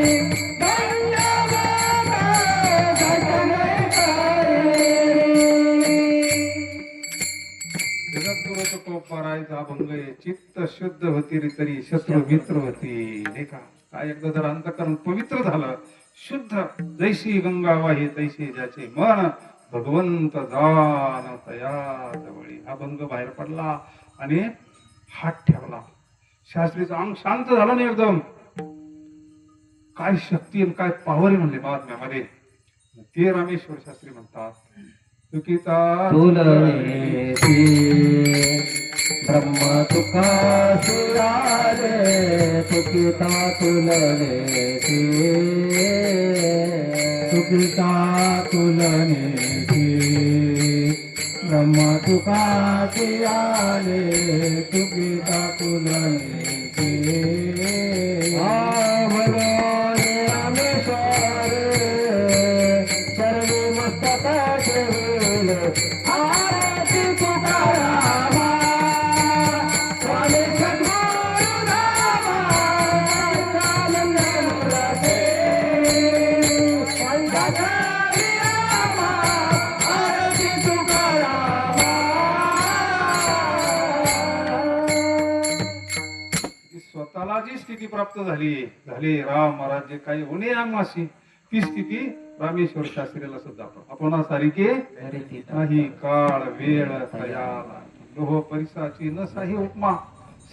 दंडवत साष्टांग हे करी. जगद्गुरु तुकोबारायचा अभंग आहे. चित्त शुद्ध होती रे तरी शत्रू मित्र होती. नाही का? काय एकदा जर अंतकरण पवित्र झालं, शुद्ध जैशी गंगा वाही तैशी ज्याचे मन भगवंत जान तया जवळी. हा अभंग बाहेर पडला आणि हात ठेवला. शास्त्रीचं अंग शांत झालं नाही एकदम. काय शक्ती आणि काय पावर आहे म्हणले महात्म्यामध्ये. ते रामेश्वर शास्त्री म्हणतात चुकीचा तुलनेची ब्रह्म तुका सुरारे. चुकिता तुलनेची. चुकिता तुलनेची ब्रह्म तुका सुरारे. चुकिता तुलनेची. रामेश्वर सर्व मस्तक ठेवले. आरती तुकारामा स्वामी सद्गुरु रामा. जी स्थिती प्राप्त झाली झाले राम राज्य काही होणे आमाशी ती स्थिती रामेश्वर शास्त्रीला सुद्धा आपण सारिके नाही काळ वेळ तयाला लोह परिसाची नसाही उपमा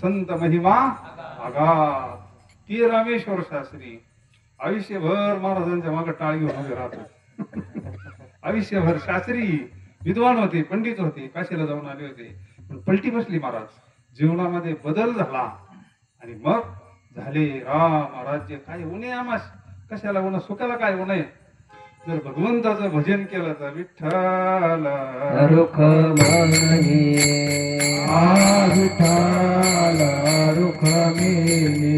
संत महिमा आघात ती रामेश्वर शास्त्री आयुष्यभर महाराजांच्या मागे टाळी घेऊन उभे राहतो आयुष्यभर शास्त्री विद्वान होते पंडित होते काशीला जाऊन आले होते पण पलटी बसली महाराज जीवनामध्ये बदल झाला आणि मग झाले राम राज्य काय होणे आमास कशाला होणं सुखाला काय होणे जर भगवंताचं भजन केलं तर विठ्ठल रुख मनी विठ्ठल रुख मेनी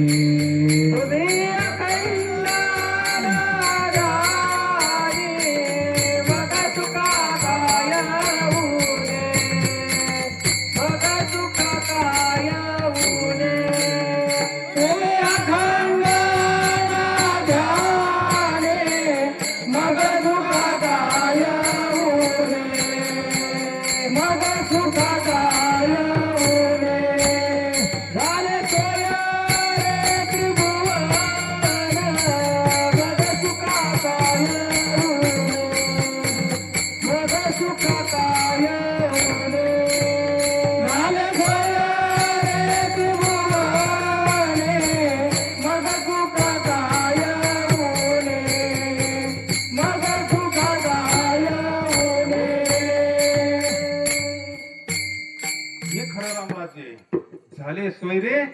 झाले सोयरे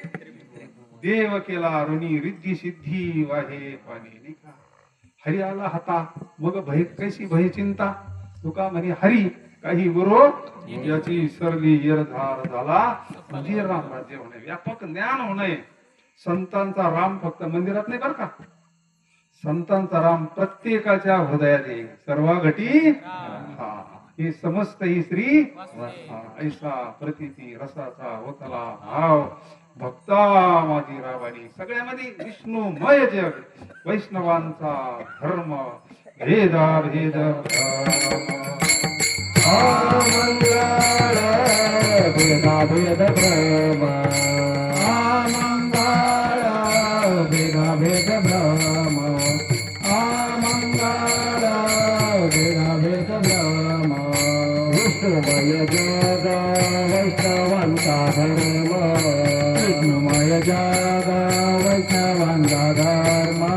देव केला ऋणी रिद्धी सिद्धी वाहे पाणी निका हरी आला हाता मग भय कैसी भय चिंता तुका म्हणे हरी काही गुरु याची सरली येरधार झाला म्हणजे राम राज्य होणे व्यापक ज्ञान होणे संतांचा राम फक्त मंदिरात नाही बर का संतांचा राम प्रत्येकाच्या हृदयात येईल सर्व घटी हा हे समस्त ही श्री ऐसा प्रतिती रसाचा होतला भाव भक्ता माझी रावानी सगळ्यामध्ये विष्णुमय जग वैष्णवांचा धर्म भेदा भेद भेदा भेद भ्रम भेदा भेद भ्रम भेदा भेद भ्रम विष्णुमय जग वैष्णवांचा धर्म विष्णुमय जग वैष्णवांचा धर्म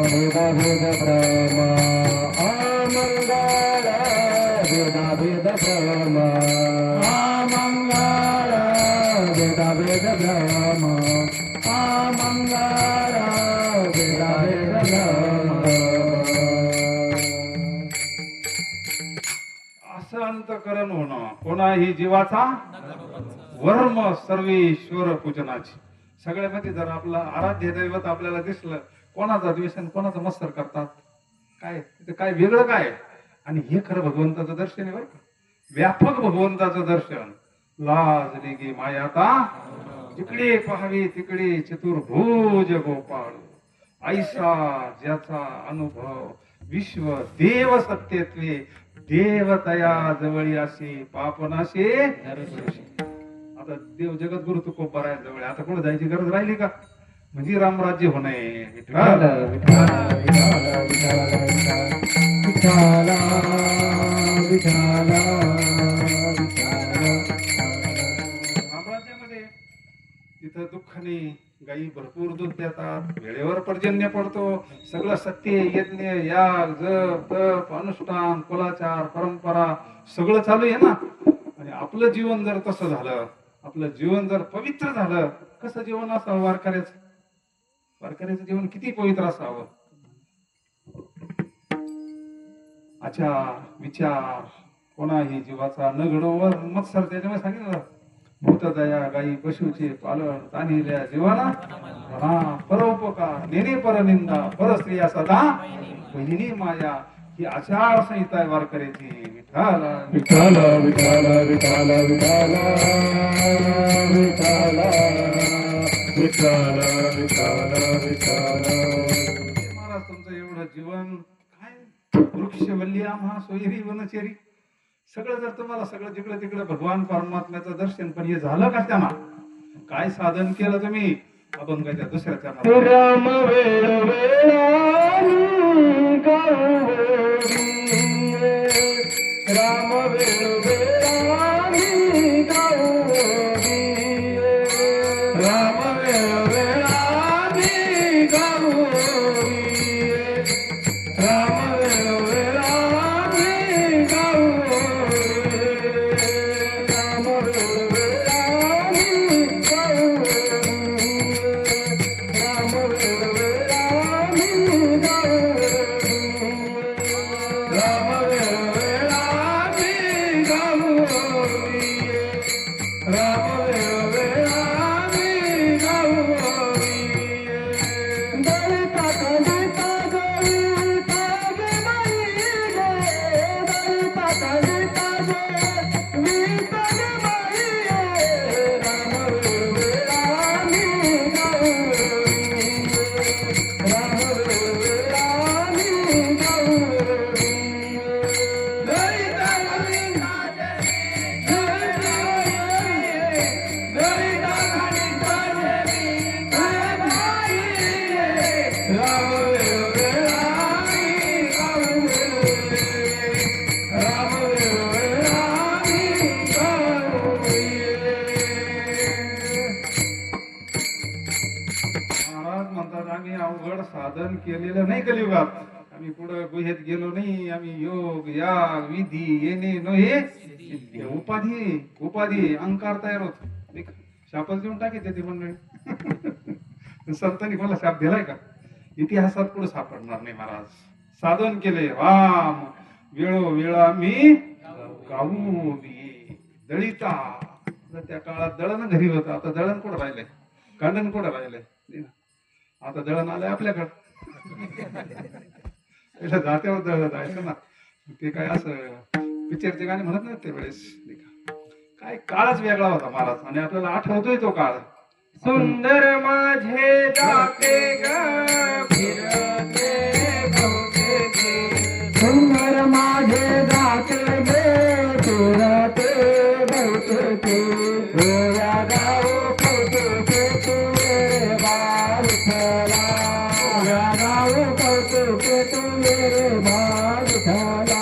भेदा भेद भ्रम अमंगळ भेदा भेद भ्रम अमंगळ भेदा भेद भ्रम अमंगळ भेदा भेद भ्रम असं अंतकरण होणं कोणाही जीवाचा वर्म सर्वेश्वर पूजनाची सगळ्यामध्ये जर आपला आराध्य दैवत आपल्याला दिसलं कोणाचा द्वेष आणि कोणाचा मत्सर करतात काय ते काय वेगळं काय आणि हे खरं भगवंताचं दर्शन आहे बरं का व्यापक भगवंताचं दर्शन लाजली गे मायाता जिकडे पाहावे तिकडे चतुर्भुज गोपाळ ऐसा ज्याचा अनुभव विश्व देव सत्यत्वे देवतया जवळी असे पापनाशे आता देव जगद्गुरु तुकोबा आहे जवळ आता कोण जायची गरज राहिली का म्हणजे रामराज्य होणे रामराज्यामध्ये तिथं दुःखाने गायी भरपूर दूध देतात वेळेवर पर्जन्य पडतो सगळं सत्य यज्ञ याग जप तप अनुष्ठान कुलाचार परंपरा सगळं चालू आहे ना आणि आपलं जीवन जर तसं झालं आपलं जीवन जर पवित्र झालं कसं जीवन असावं वारकऱ्याचं जीवन किती पवित्र असावं अच्छा विचार कोणाही जीवाचा न घडववर मत्सर त्याच्यामुळे सांगितलं भूतदया गायी पशुचे पालन तानिल्या जीवाला परोपकार नेने परनिंदा परस्त्रिया सदा पहिली माया ही आचार संहिता आहे वारकऱ्याची विठ्ठल विठ्ठल विठ्ठल विठ्ठल विठ्ठल विठ्ठल विठ्ठल विठ्ठल विठ्ठल महाराज तुमचं एवढं जीवन काय वृक्षवल्ली आम्हा सोयरी वनचेरी सगळं जर तुम्हाला सगळं जिकडे तिकडे भगवान परमात्म्याचं दर्शन पण हे झालं का त्यांना काय साधन केलं तुम्ही अभंगाच्या दुसऱ्या चरणात राम वेळ वेळानी गौरी राम वेळ वेळानी गौरी राम वेळ वेळानी गौरी राम वेळ वेळानी गौरी राम वेळ वेळानी महाराज म्हणतात आम्ही अवघड साधन केलेलं नाही कलियुगात. आम्ही पुढे गुहेत गेलो नाही. आम्ही योग याग विधी येणे नो हे उपाधी उपाधी अहंकार तयार होत. शापच देऊन टाके ते मंडळी. संतांनी मला शाप दिलाय का? इतिहासात पुढे सापडणार नाही. महाराज साधन केले राम वेळोवेळा मी गाऊ दळिता. त्या काळात दळण घरी होतं. आता दळण कुठं राहिलंय? कांडण कुठं राहिलंय? आता दळण आलंय आपल्याकडं. जात्यावर दळण जायचं ना. ते काय असं पिक्चरचे गाणे म्हणत नाही त्यावेळेस. काय काळच वेगळा होता महाराज. आणि आपल्याला आठवतोय तो काळ. सुंदर माझे जाते ग फिरते भोवते सुंदर माझे जाते गे फिरते भोवते रोया गाव कौतुके तू रे बालथला रोया गाव कौतुके तू रे बालथला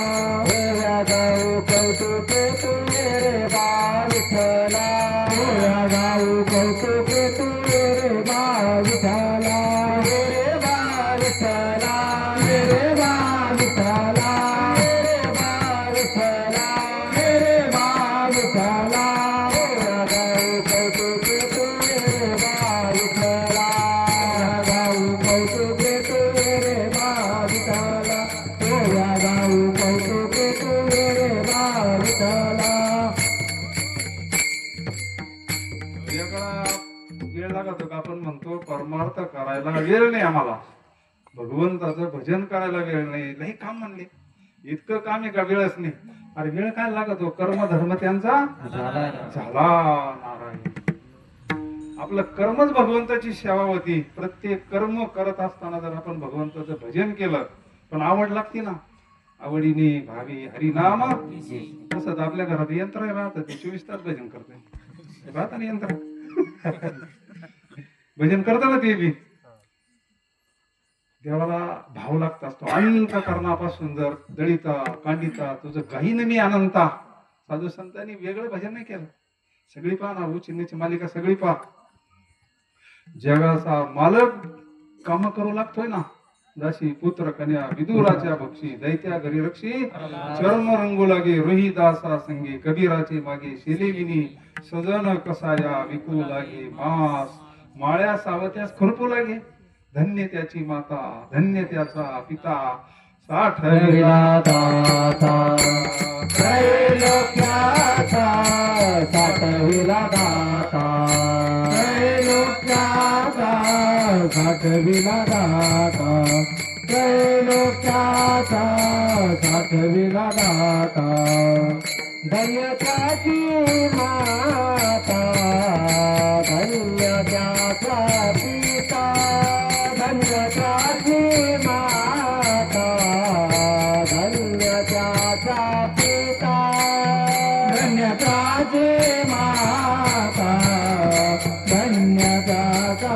रोया गाव कौतुके तू रे बालथला रोया गाव कौतुके तू रे बालथला रे बालथला रे बालथला रे बालथला रे बालथला रोया गाव कौतुके तू रे बालथला गाव कौतुके तू रे बालथला रोया गाव कौतुके तू रे बालथला वेळ लागतो का? आपण म्हणतो परमार्थ करायला वेळ नाही आम्हाला. भगवंताचं भजन करायला वेळ नाही. लई काम म्हणले. इतकं काम आहे का वेळच नाही. अरे वेळ काय लागतो? कर्म धर्म त्यांचा झाला नारायण. आपलं कर्मच भगवंताची सेवा होती. प्रत्येक कर्म करत असताना जर आपण भगवंताचं भजन केलं पण आवड लागते ना. आवडीने भावी हरिनाम. तसंच आपल्या घरात यंत्र राहतं. ते 24 तास भजन करतोय. राहतं ना यंत्र. भजन करताना ते बी देवाला भाव लागत असतो. अनंत कर्णापासून जर दळिता कांडिता तुझं काही नाही अनंता. साधू संतांनी वेगळं भजन नाही केलं. सगळी पहा ना. चिन्हाची मालिका सगळी पहा. जगाचा मालक काम करू लागतोय ना. दासी पुत्र कन्या विदुराच्या भक्षी दैत्या घरी रक्षी चर्म रंगू लागे रोहिदासा संगे कबीराचे मागे शिलेविनी सजन कसाया विकू लागे मास माळ्या सावत्यास खुरपू लागे. धन्य त्याची माता धन्य त्याचा पिता साठविला दाता त्रैलोक्याचा साठविला दाता त्रैलोक्याचा साठविला दाता त्रैलोक्याचा साठविला दाता धन्य त्याची माता धन्य त्याचा पिता धन्य त्याची माता धन्य त्याचा पिता धन्य त्याची माता धन्य त्याचा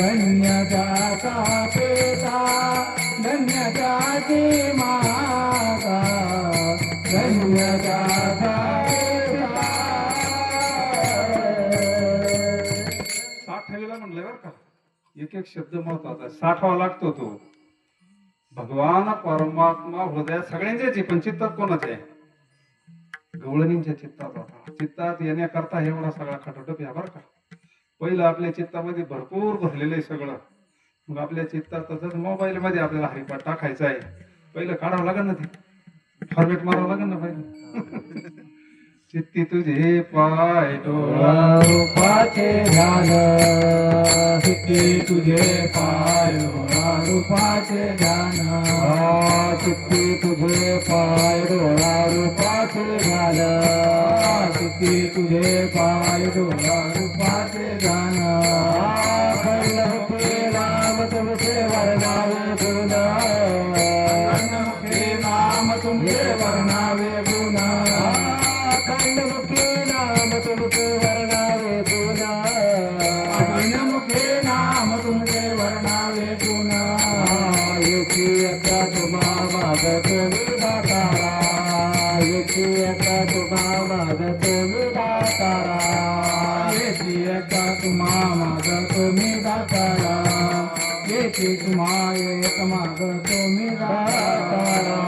धन्य त्याचा पेता धन्य त्याची माता धन्य त्याचा पेता. साठावीला म्हणलंय बरं का, एक एक शब्द महत्वाचा आहे, साठवा लागतो तो. भगवान परमात्मा हृदयात सगळ्यांच्याच आहे, पण चित्तात कोणाचे आहे? गवळणींच्या चित्तात होता. चित्तात येण्याकरता एवढा सगळा खटोटप या बरं का. पहिलं आपल्या चित्तामध्ये भरपूर भरलेलं आहे सगळं. मग आपल्या चित्तात तसंच मोबाईल मध्ये आपल्याला हरिपाठ टाकायचा आहे, पहिलं काढावं लागेल ना, ते फॉर्मेट मारावं लागेल ना पहिलं. चित्ती तुझे पाय डोळा रूपाचे ध्यान चित्ती तुझे पाय डोळा रूपाचे ध्यान चित्ती तुझे पाय डोळा रूपाचे ध्यान चित्ती तुझे पाय डोळा रूपाचे ध्यान. खंडमुखे नाम तुमचे वर्णावे गुण खंडमुखे नाम तुमचे वर्णावे गुण खंडमुखे नाम तुमचे वर्णावे गुण खंडमुखे नाम तुमचे वर्णावे गुण. येची एका तुम्हा मागतो मी दातारा येची एका तुम्हा मागतो मी दातारा येची एका तुम्हा मागतो मी दातारा येची तुम्हा एक मागतो मी दातारा.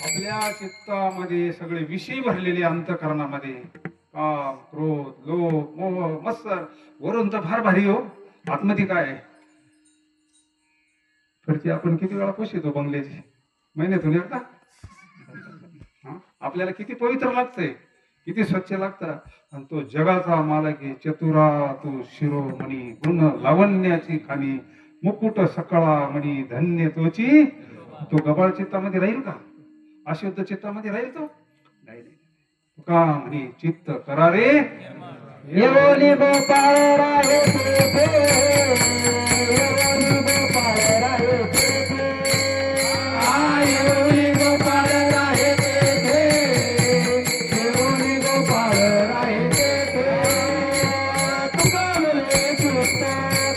आपल्या चित्तामध्ये सगळे विषय भरलेले अंतःकरणामध्ये, काम क्रोध लोभ मोह मत्सर. वरून तर फार भारी हो, आतमध्ये काय आहे? फरची आपण किती वेळा पुसतो बंगल्याची? महिन्यातून एकदा. आपल्याला किती पवित्र लागतंय, किती स्वच्छ लागतं. आणि तो जगाचा मालक आहे, चतुरा तू शिरोमणी गुण लावण्याची खाणी मुकुट सकळा मणी धन्य तोची. तो गबाळ चित्तामध्ये राहील का? अशुद्ध चित्तामध्ये राहील तो? नाही. तुका म्हणे चित्त करारे येवली गोपाळ राहे तेथे येवली गोपाळ राहे तेथे येवली गोपाळ राहे तेथे येवली गोपाळ राहे तेथे. तुका म्हणे चित्त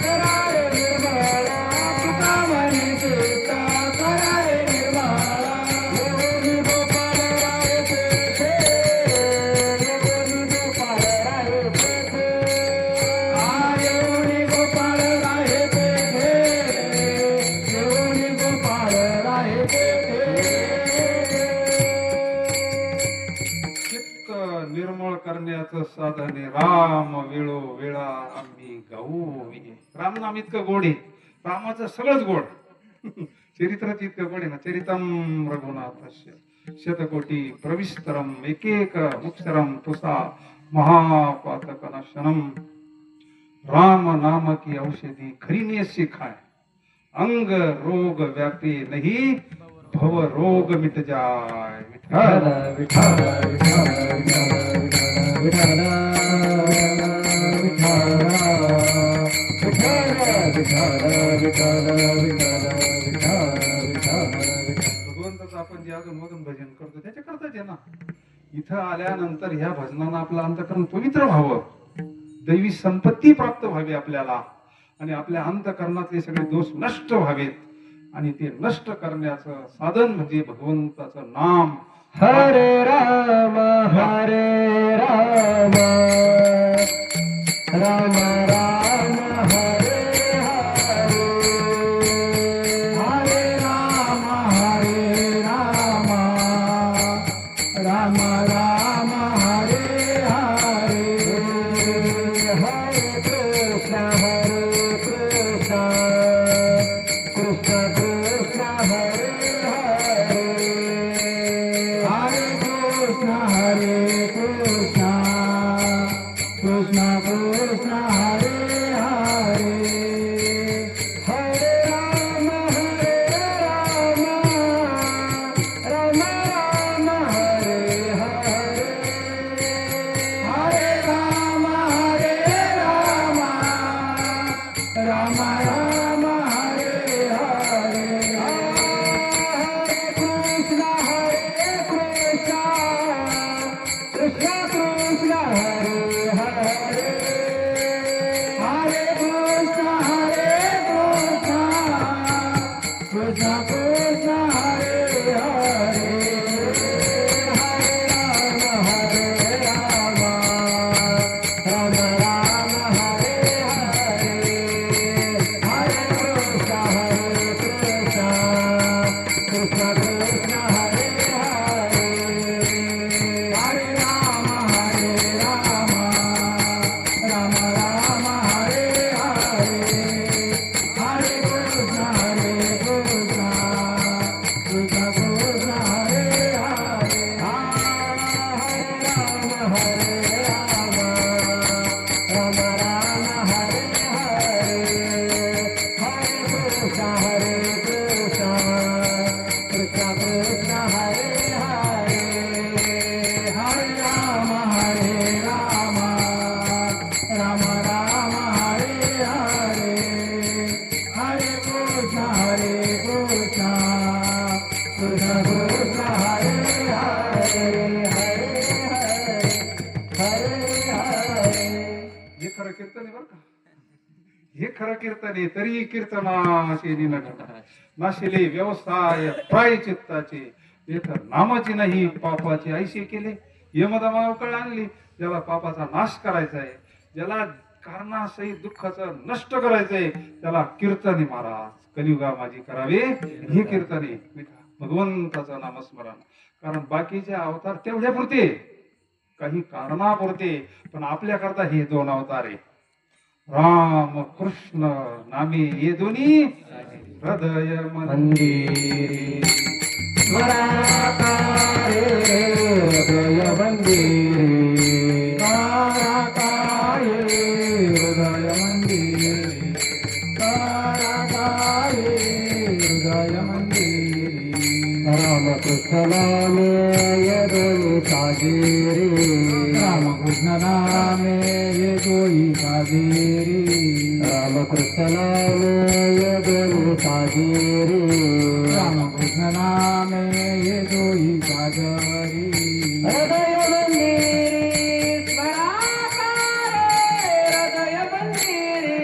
करारे निर्मळ तुका म्हणे चित्त करारे निर्मळ येवली गोपाळ राहे तेथे येवली गोपाळ राहे तेथे येवली गोपाळ राहे तेथे येवली गोपाळ राहे तेथे. चित्त निर्मळ करण्याचं साधन आहे राम वेळो वेळा आम्ही गाऊवी. राम नाम इतकं गोड आहे, रामाचं सगळंच गोड. चरित्रच इतकं गोड आहे ना. चरितम रघुनाथस्य शतकोटी प्रविस्तरम एकेक मुक्षरम तुसा महापातक नाशनम. राम नाम की औषधी खरी ने सिखाय अंग रोग व्यापे नहीं भव रोग मिट जाय. विठ्ठल विठ्ठल विठ्ठल विठ्ठल विठ्ठल विठ्ठल विठ्ठल विठ्ठल. भगवंताचं आपण जे अजून मधून भजन करतो त्याच्या करताच आहे ना. इथं आल्यानंतर ह्या भजनानं आपलं अंतःकरण पवित्र व्हावं, दैवी संपत्ती प्राप्त व्हावी आपल्याला, आणि आपल्या अंतःकरणातले सगळे दोष नष्ट व्हावेत. आणि ते नष्ट करण्याचं साधन म्हणजे भगवंताचं नाम. हरे राम हरे राम राम राम हरे हरे हरे राम हरे राम राम राम हरे हरे. हरे कृष्ण कृष्ण कृष्ण हरे हरे हरे कृष्ण कृष्ण कृष्ण हरे हे खरं कीर्तन आहे. तरी कीर्तनाचे नाशिले व्यवसाय प्रायचित्ताचे येथ नामाची नाही पापाची ऐशी केले. यमदमावकळ आणली. ज्याला पापाचा नाश करायचा आहे, ज्याला कारणासहित दुःखाचं नष्ट करायचंय, त्याला कीर्तने महाराज कलियुगा माझी करावे हे कीर्तने. भगवंताचं नामस्मरण. कारण बाकीचे अवतार तेवढ्या पुरते, काही कारणापुरते, पण आपल्याकरता हे दोन अवतार आहे. राम कृष्ण नामे ये दोन्ही हृदय मंदिर. स्वराकारे हृदय मंदिरे, ताराकारे हृदय मंदिरे, ताराकारे हृदय मंदिरे. रामकृष्ण नामे ये दोई साजेरे, रामकृष्ण नामे ये दोई साजेरे, रामकृष्ण नामे ये दोई साजेरे, रामकृष्ण नामे ये दोई साजेरे. हृदय मंदिरे स्वराकारे हृदय मंदिरे,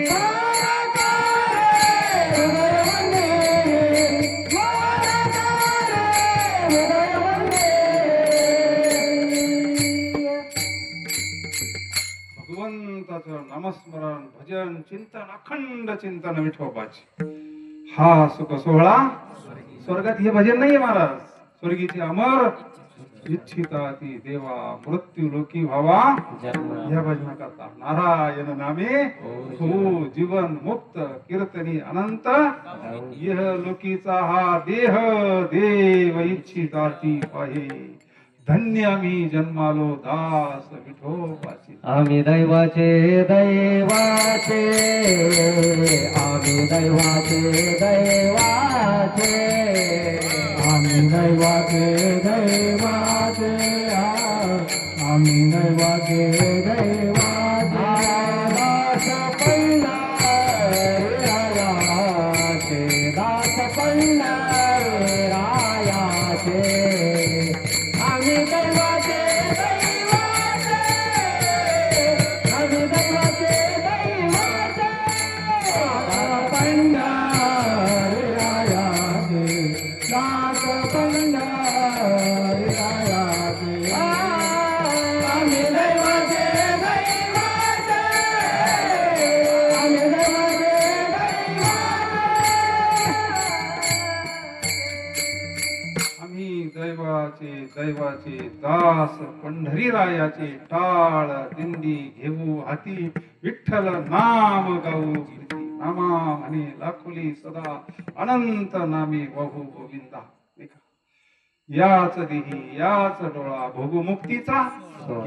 ताराकारे हृदय मंदिरे, स्वराकारे हृदय मंदिरे. भगवंताचं नामस्मरण भजन चिंतन अखंड चिंतन विठोबाचे हा सुख सोहळा. स्वर्गात हे भजन नाहीये महाराज. स्वर्गीचे अमर इच्छिता ती देवा मृत्यू लोकी व्हावा या भजना करता. नारायण नामे हो जीवन मुक्त कीर्तनी अनंत. यह लोकीचा हा देह देव इच्छिता ती पाहे. धन्य मी जन्मालो दास विठोबाची. आम्ही दैवाचे दैवाचे, आम्ही दैवाचे दैवाचे, आम्ही दैवाचे दैवाचे, आम्ही दैवाचे दैवाचे. दास पंढररायाचे, दास पंढररायाचे, आम्ही दैवाचे दैवाचे, आम्ही दैवाचे दैवाचे. पंढररायाचे, दास पंढररायाचे, आम्ही दैवाचे दैवाचे, आम्ही दैवाचे दैवाचे. आम्ही दैवाचे दैवाचे दास पंढरीरायाचे. टाळ दिंडी घेऊ हाती विठ्ठल नाम गाऊ. नामा म्हणे लाखोली सदा अनंत नामे वाहू गोविंदा. याच देही याच डोळा भोगू मुक्तीचा.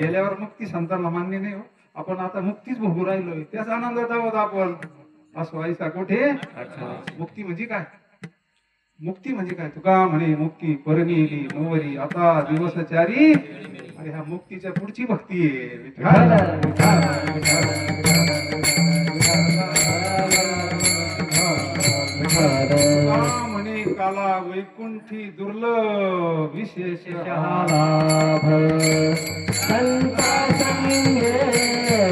गेल्यावर मुक्ती संतांना मान्य नाही हो. आपण आता मुक्तीच भोगू राहिलोय. त्याच आनंदात आहोत आपण. असो ऐसा कुठे. मुक्ती म्हणजे काय? मुक्ती म्हणजे काय? तुका म्हणे मुक्ती परमेली नोवरी आता दिवस चारी. अरे ह्या मुक्तीच्या पुढची भक्ती आहे. विठ्ठल तुका म्हणे काला वैकुंठी दुर्लभ विशेष लाभ, संता संगे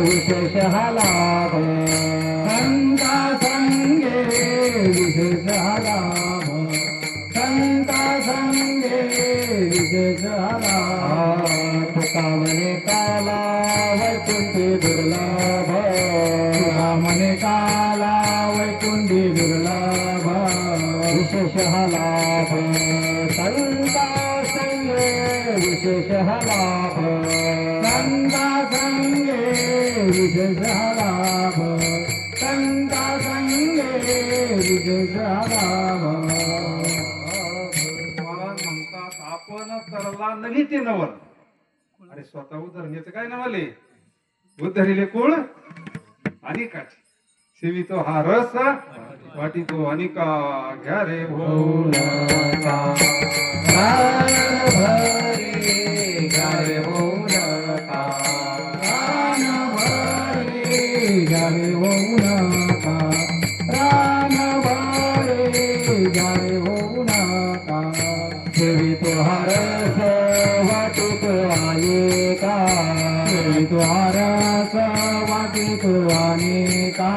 विशेष लाभ, संता संगे विशेष लाभ, संता संगे विशेष लाभ. तुका म्हणे काला वैकुंठी दुर्लभ, तुका म्हणे काला वैकुंठी दुर्लभ, विशेष लाभ, संता संगे विशेष लाभ, संता संगे विशेष लाभ, संता संगे विशेष लाभ. महाराज म्हणतात आपण तरला नवी ते नवल. अरे स्वतः उद्धरण्याचं काय नवले. उद्धरिले कुळ अनिकाची. सेवितो हा रस वाटितो अनिका. घ्या रे भोलका प्राण भरे गारे भोलका, प्राण भरे गारे भोलका, प्राण भरे गारे भोलका. सेवितो हरस वाटितो अनेका, सेवितो हरस वाटितो अनेका. अनेका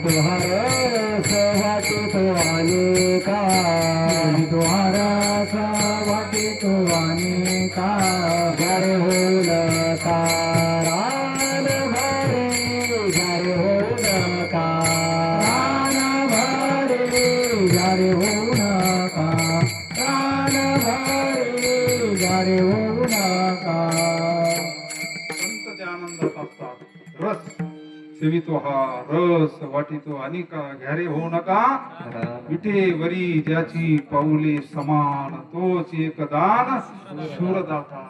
तो हरस वाटितो अनेका तो हरस वाटितो अनेका जरे होल कारान भरे जरे होल कारान भरे जरे होल कारान भरे जरे होल का संत त्या आनंदात असतात. रस सेवितो हा रस वाटितो अनेका घ्यारे होऊ नका विठे वरी ज्याची पाऊले समान तोच एक दान शूरदाता.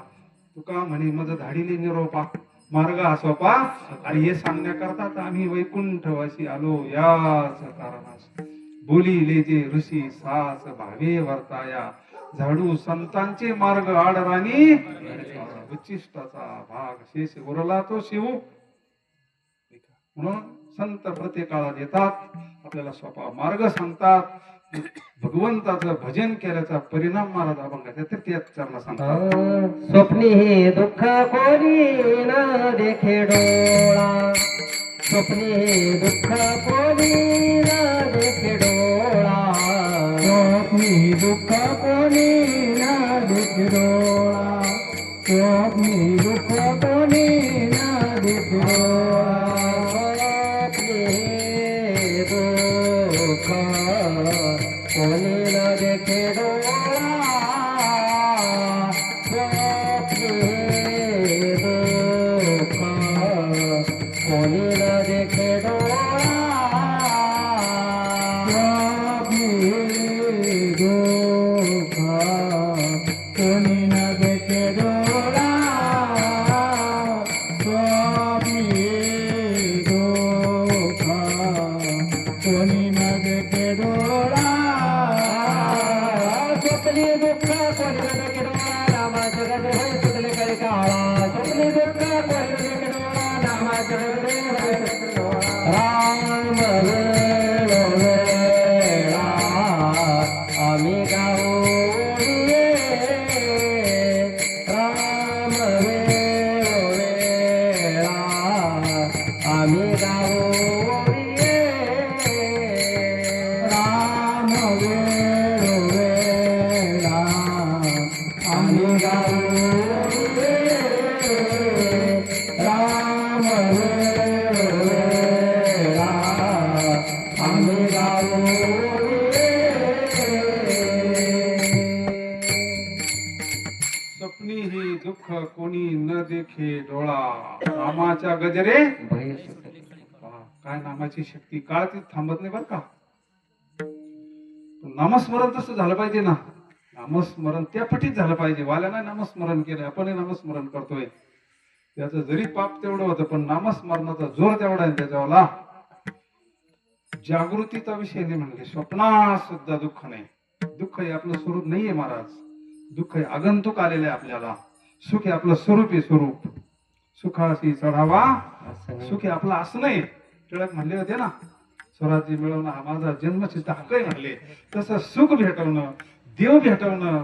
तुका म्हणे मज धाडीले निरोपा मार्ग असोपा आणि हे सांगण्याकरता तर आम्ही वैकुंठवासी आलो याच कारणास. बोलिले जे ऋषी सास भावे वर्ताया झाडू संतांचे मार्ग आडराणी उच्चिष्टाचा भाग शेष उरला तो शिव. म्हणून संत प्रत्येक काळात येतात आपल्याला सोपा मार्ग सांगतात. भगवंताचं भजन केल्याचा परिणाम महाराज अभंगाच्या तृतीय चरणात सांगतात. स्वप्नी हे दुःख कोणी न देखे डोळा स्वप्नी हे दुःख कोणी न देखे डोळा स्वप्नी दुःख कोणी न देखे डोळा स्वप्नी दुःख कोणी न देखे डोळा दुःख कोणी न देखे डोळा दुःख कोणी न देखे डोळा दुःख कोणी न देखे डोळा दुःख कोणी न देखे डोळा स्वप्नी दुःख कोणी न देखे डोळा रामाचे गजरे सुटले करे काळा स्वप्नी दुःख कोणी न देखे डोळा रामाचे गजरे सुटले राम वेळा आम्ही गाऊ राम वेळा आम्ही गाऊ राम वेळा आम्ही गाऊ राम वेळा आम्ही गाऊ स्वप्नी ही दुःख कोणी न देखे डोळा रामाच्या गजरे काय नामाची शक्ती काळ ती थांबत नाही बर का. नामस्मरण तसं झालं पाहिजे ना. नामस्मरण त्या पटीत झालं पाहिजे. वाल्यानं नामस्मरण केलं आपण नामस्मरण करतोय त्याचं जरी पाप तेवढं होतं पण नामस्मरणाचा जोर तेवढा आहे त्याच्यावाला. जागृतीचा विषय नाही म्हणले स्वप्नात सुद्धा दुःख नाही. दुःख हे आपलं स्वरूप नाहीये महाराज. दुःख हे आगंतुक आलेलं आहे आपल्याला. सुख हे आपलं स्वरूप आहे. स्वरूप सुखाशी चढावा सुख हे आपलं असं नाही. टिळक म्हणले होते ना स्वराज्य मिळवणं हा माझा जन्मसिद्ध हक्क आहे म्हणले. तसं सुख भेटवणं देव भेटवणं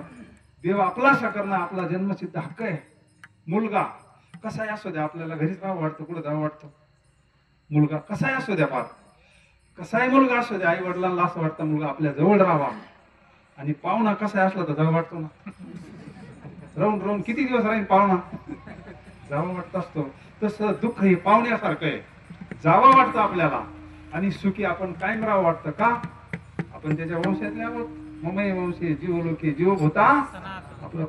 देव आपलासा करणं आपला जन्मसिद्ध हक्क आहे. मुलगा कसाही असू द्या आपल्याला घरीच राहावं वाटतं कुठं जावं वाटतं. मुलगा कसाही असू द्या फार कसाही मुलगा असू द्या आई वडिलांना असं वाटतं मुलगा आपल्या जवळ राहावा. आणि पाहुणा कसाही असला तर जावं वाटतो ना. राहून राहून किती दिवस राहील पाहुणा जावं वाटत असतो. तसं दुःख हे पाहुण्यासारखं आहे. जावं वाटतं आपल्याला आणि सुखी आपण कायम राहावं वाटतं का आपण त्याच्या वंशातले आहोत. ममय वंशे जीव लोके जीव होता आपलं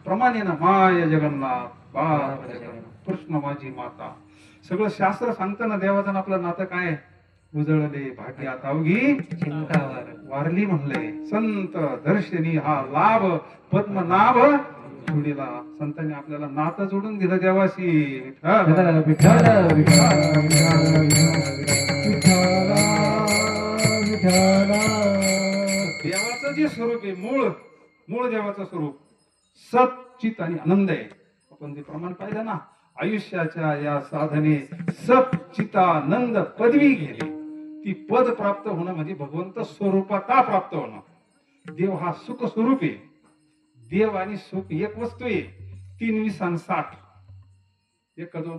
प्रमाणे ना माय जगन्नाथ बाप जगन्नाथ कृष्ण माझी माता सगळं शास्त्र सांगतं ना. देवाचं आपलं नातं काय उजळले भाग्यात अवघी चिंतावर वारली म्हणले संत दर्शनी हा लाभ पद्मनाभ जोडीला. संतांनी आपल्याला नातं जोडून दिलं देवाशी. विठ्ठल विठ्ठल देवाचं जे स्वरूप आहे मूळ मूळ देवाचं स्वरूप सत चित आणि आनंद आहे. आपण ते प्रमाण पाहिलं ना आयुष्याच्या या साधने सत चितानंद पदवी गेली. ती पद प्राप्त होणं म्हणजे भगवंत स्वरूपाता प्राप्त होणं. देव हा सुख स्वरूप आहे. देव आणि सुख एक वस्तू आहे. 3 20 आणि 60 1 का 2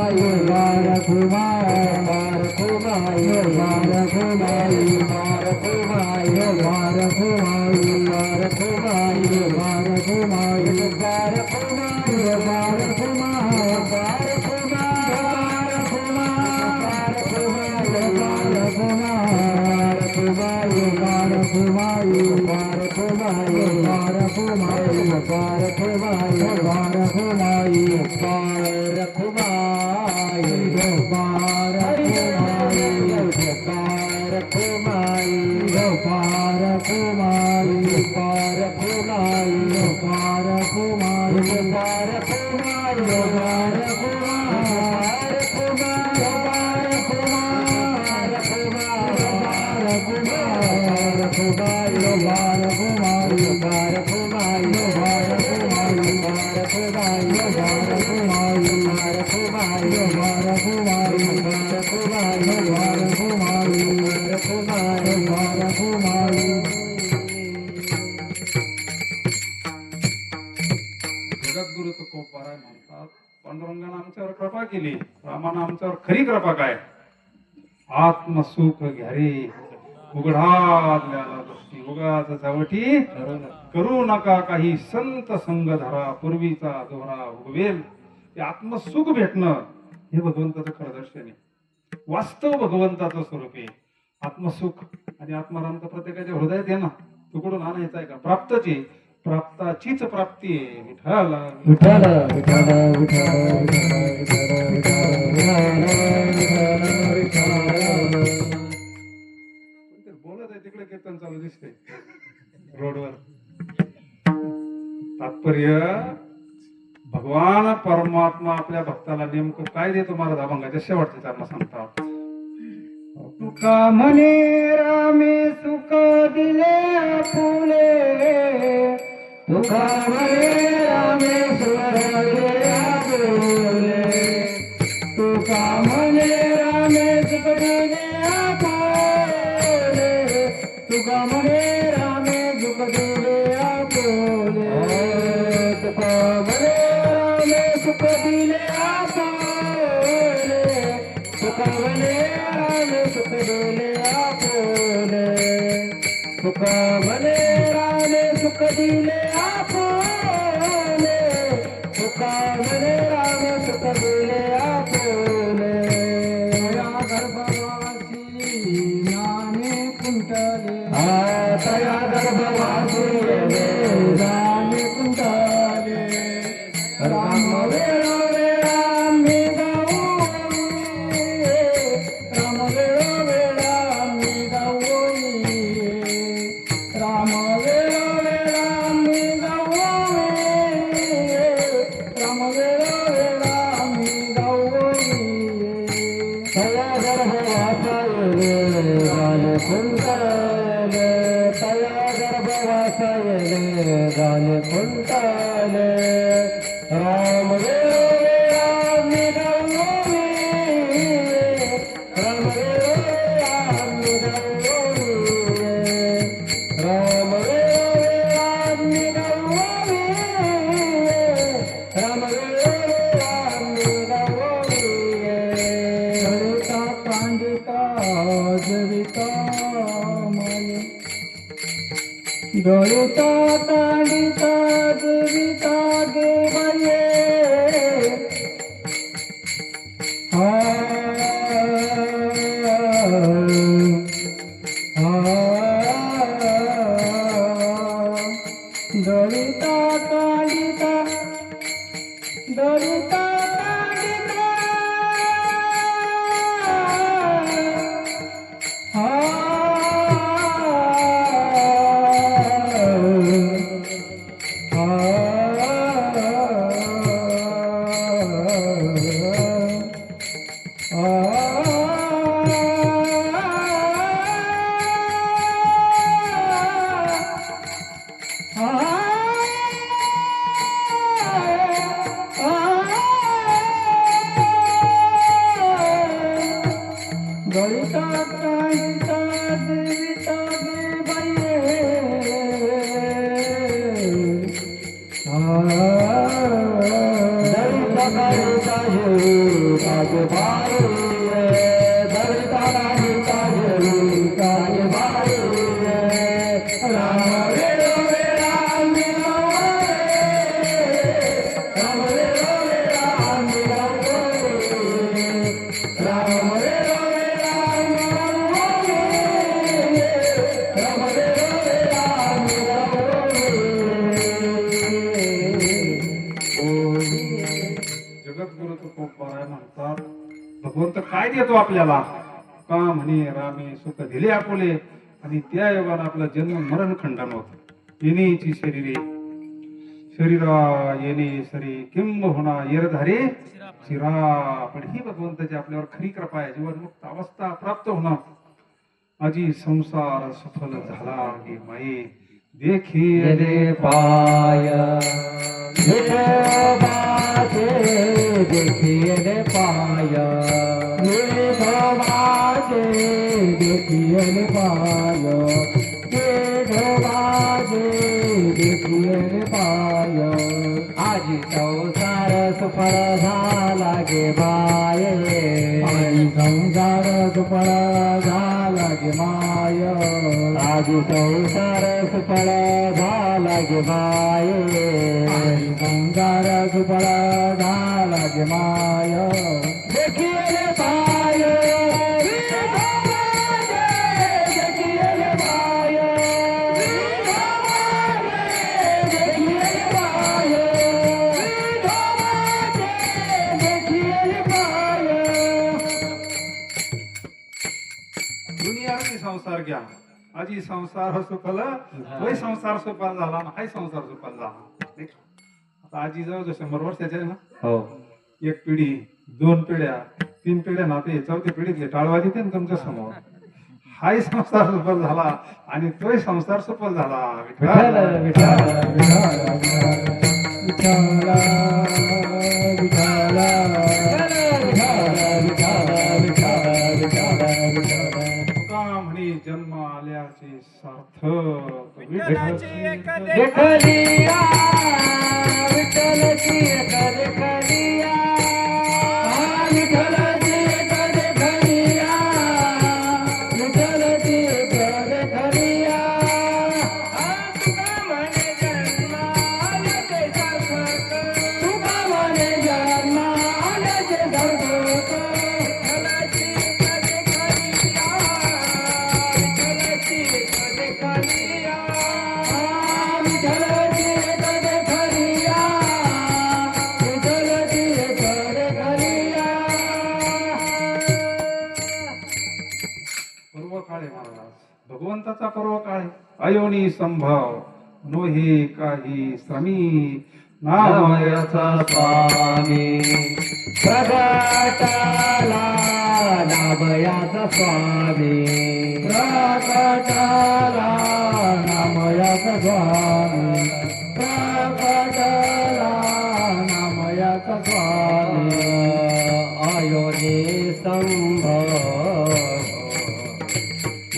Bye. पार कुमारी पार कुमारी पार कुमारी पार कुमारी पार जगद्गुरु तुकोबाराय म्हणतात, पांडुरंगानं आमच्यावर कृपा केली, रामानं आमच्यावर खरी कृपा काय, आत्मसुख घ्या रे उघडातल्याला दृष्टी, उगाच जवटी करू नका काही, संत संग धरा पूर्वीचा दोहरा उगवेल. ते आत्मसुख भेटणं हे भगवंताचं खरं दर्शन आहे, वास्तव भगवंताचं स्वरूप आहे. आत्मसुख आणि आत्माराम तर प्रत्येकाच्या हृदयात आहे ना, तुकडून आणायचं आहे का, प्राप्तची प्राप्ताचीच प्राप्ती आहे. विठ्ठल विठ्ठल विठ्ठल विठ्ठल कोणतरी बोलत आहे तिकडे, कीर्तन चालू दिसते रोडवर. तात्पर्य भगवान परमात्मा आपल्या भक्ताला नेमकं काय देतो महाराज अभंगाच्या शेवटच्या चरणात सांगतात. तुका म्हणे रामे सुख दिले फुले, तुका म्हणे रामे सुख दिले फुले, तुका म्हणे रामे सुख दिले फुले, तुका म्हणे रामे सुख दिले फुले, तुका म्हणे रामे सुख दिले फुले, तुका म्हणे रामे सुख दिले आपुले, तुका म्हणे रामे सुख दिले आपुले, तुका म्हणे रामे सुख दिले आपुले. या गर्भवासी ज्ञाने कुंटले, तया गर्भवासी ज्ञाने कुंटले, राम वेळो वेळा मी गाऊ, राम वेळो वेळा मी गाऊ, राम वेळो वेळा मी गाऊ, राम वेळो वेळा मी गाऊ. तया गर्भवासायले गाणे कुंटले, तया गर्भवासायले गाणे कुंटले, राम वेळो वेळा मी गाऊ, राम वेळो वेळा मी गाऊ, राम वेळो वेळा मी गाऊ, राम वेळो वेळा मी गाऊ. जळता कांडिता जविता माये, जळता कांडिता जविता देवाये, दलिता कालिता दलिता कालिता गलिता कालिता देविता देवाये, दलिता कालिता ये काज भाई, दलिता कालिता ये काज भाई, राम वेळो वेळा मी गाऊ, राम वेळो वेळा मी गाऊ, राम वेळो जगद्गुरु तुकोबाराय म्हणतात, भगवंत काय देतो आपल्याला, का म्हणे रामे सुख दिले आपुले, आणि त्या योगानं आपलं जन्म मरण खंडन होत. येणेची शरीरे शरीरा येणे सरी किंब होणा येरधारे शिरा. पण ही भगवंताची आपल्यावर खरी कृपा आहे. जीवनमुक्त अवस्था प्राप्त होणं. माझी संसार सफल झाला गे माये देखी रे पाय विठोबाचे देखिए रे पाय विठोबाचे देखिए रे पाय विठोबाचे देखिए रे पाय आजी संसार सुफळ झाला गे बाय आजी संसार सुफळ झाला गे माय आजी संसार सुफळ झाला गे बाय आजी संसार सुफळ झाला गे माय देखिए रे पाय देखिए रे पाय देखिए रे पाय देखिए रे पाय दुनियाची संसार घ्या. आजी संसार सुफल तोही संसार सुफल झाला ना हाही संसार सुफल झाला. नाही का? आता आजी जवळ 100 वर्षाचे आहे ना. हो एक पिढी 2 पिढ्या 3 पिढ्या नाते 4थी पिढीतले टाळवाजी ते तुमच्या समोर. हाही संसार सुफल झाला आणि तोही संसार सुफल झाला. विठ्ठल विठ्ठल विठ्ठल विठ्ठल तुका म्हणे जन्म आल्याचे सार्थक विठ्ठलाची एक देखलिया विठ्ठलची एक देखलिया विठ्ठलची एक देखलिया विठ्ठलची एक देखलिया तुका म्हणे जन्म आल्याचे सार्थक तुका म्हणे जन्म आल्याचे सार्थक विठ्ठलाची एक देखलिया विठ्ठलची एक देखलिया विठ्ठलची एक देखलिया विठ्ठलची एक देखलिया पर्व काळे महाराज भगवंताचा पर्व काळे अयोनी संभव नो हे काही श्रमी नामयाचा स्वामी प्रगटाला नामयाचा स्वामी प्रगटाला नामयाचा स्वामी प्रगटाला नामयाचा स्वामी अयोनी संभव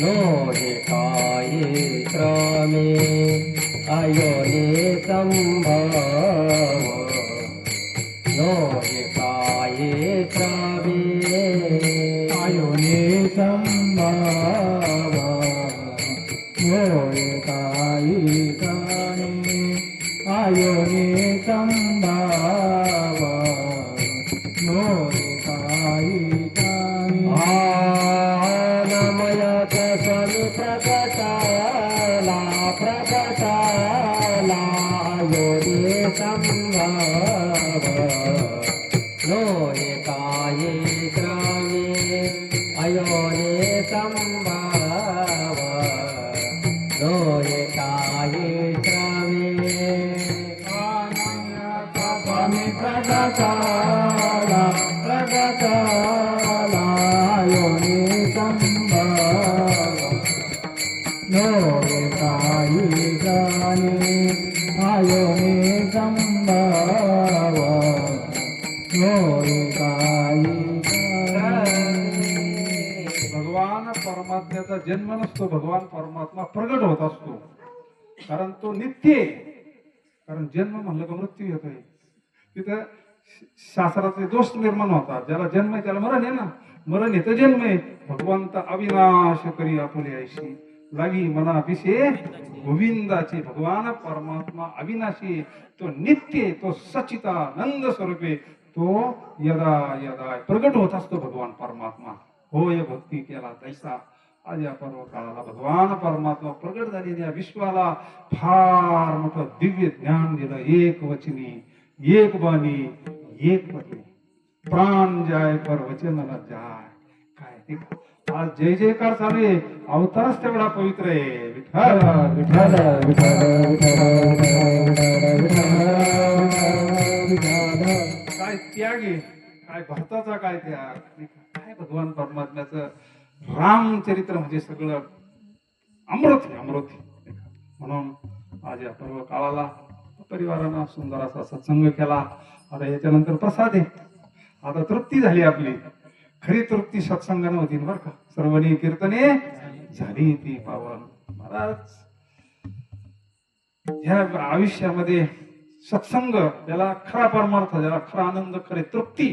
नो हे काही क्रमे अयोनी संभव नो हे काही क्रमे अयोनी संभव नो हे काही क्रमे अयोनी संभव नो हे काही क्रमे नामयाच स्वामी प्रगटाला प्रगटाला योगी संभव नो हे काही क्रमे अयोनी संभव नो हे काही क्रमे स्वामी प्रगटाला प्रगटाला योगी संभव नो हे काही क्रमे अयोनी संभव नो हे काही भगवान परमात्म्याचा जन्म नसतो. भगवान परमात्मा प्रगट होत असतो. कारण तो नित्य आहे. कारण जन्म म्हणलं का मृत्यू येतोय. तिथं शास्त्राचे दोष निर्माण होतात. ज्याला जन्म आहे त्याला मरण आहे ना. मरण येतं जन्म आहे. भगवंत अविनाश करी आपुले ऐशी लागी मना पिसे गोविंदाचे. भगवान परमात्मा अविनाशी, तो नित्य, तो सच्चिदानंद स्वरूपे, तो यदा यदा प्रगट होत असतो भगवान परमात्मा. होय भक्ती केला तैसा. आज या पर्व काळाला भगवान परमात्मा प्रगट झालेल्या या विश्वाला फार मोठं दिव्य ज्ञान दिलं. एक वचनी, एक बाणी, एक पत्नी. प्राण जाय पर वचन न जाय. काय ते आज जय जयकार चालू आहे, अवतारच तेवढा पवित्र आहे. विठ्ठल विठ्ठल विठ्ठल विठ्ठल काय त्याग आहे, काय भरताचा काय त्याग, काय भगवान परमात्म्याचं रामचरित्र म्हणजे सगळं अमृत आहे, अमृत आहे. म्हणून आज या पर्व काळाला परिवारानं सुंदर असा सत्संग केला. आता याच्यानंतर प्रसाद आहे. आता तृप्ती झाली आपली, खरी तृप्ती सत्संगानं होती बरं का. सर्वनी कीर्तने झाली ती पावन. महाराज ह्या आयुष्यामध्ये सत्संग ज्याला खरा परमार्थ, ज्याला खरा आनंद, खरे तृप्ती,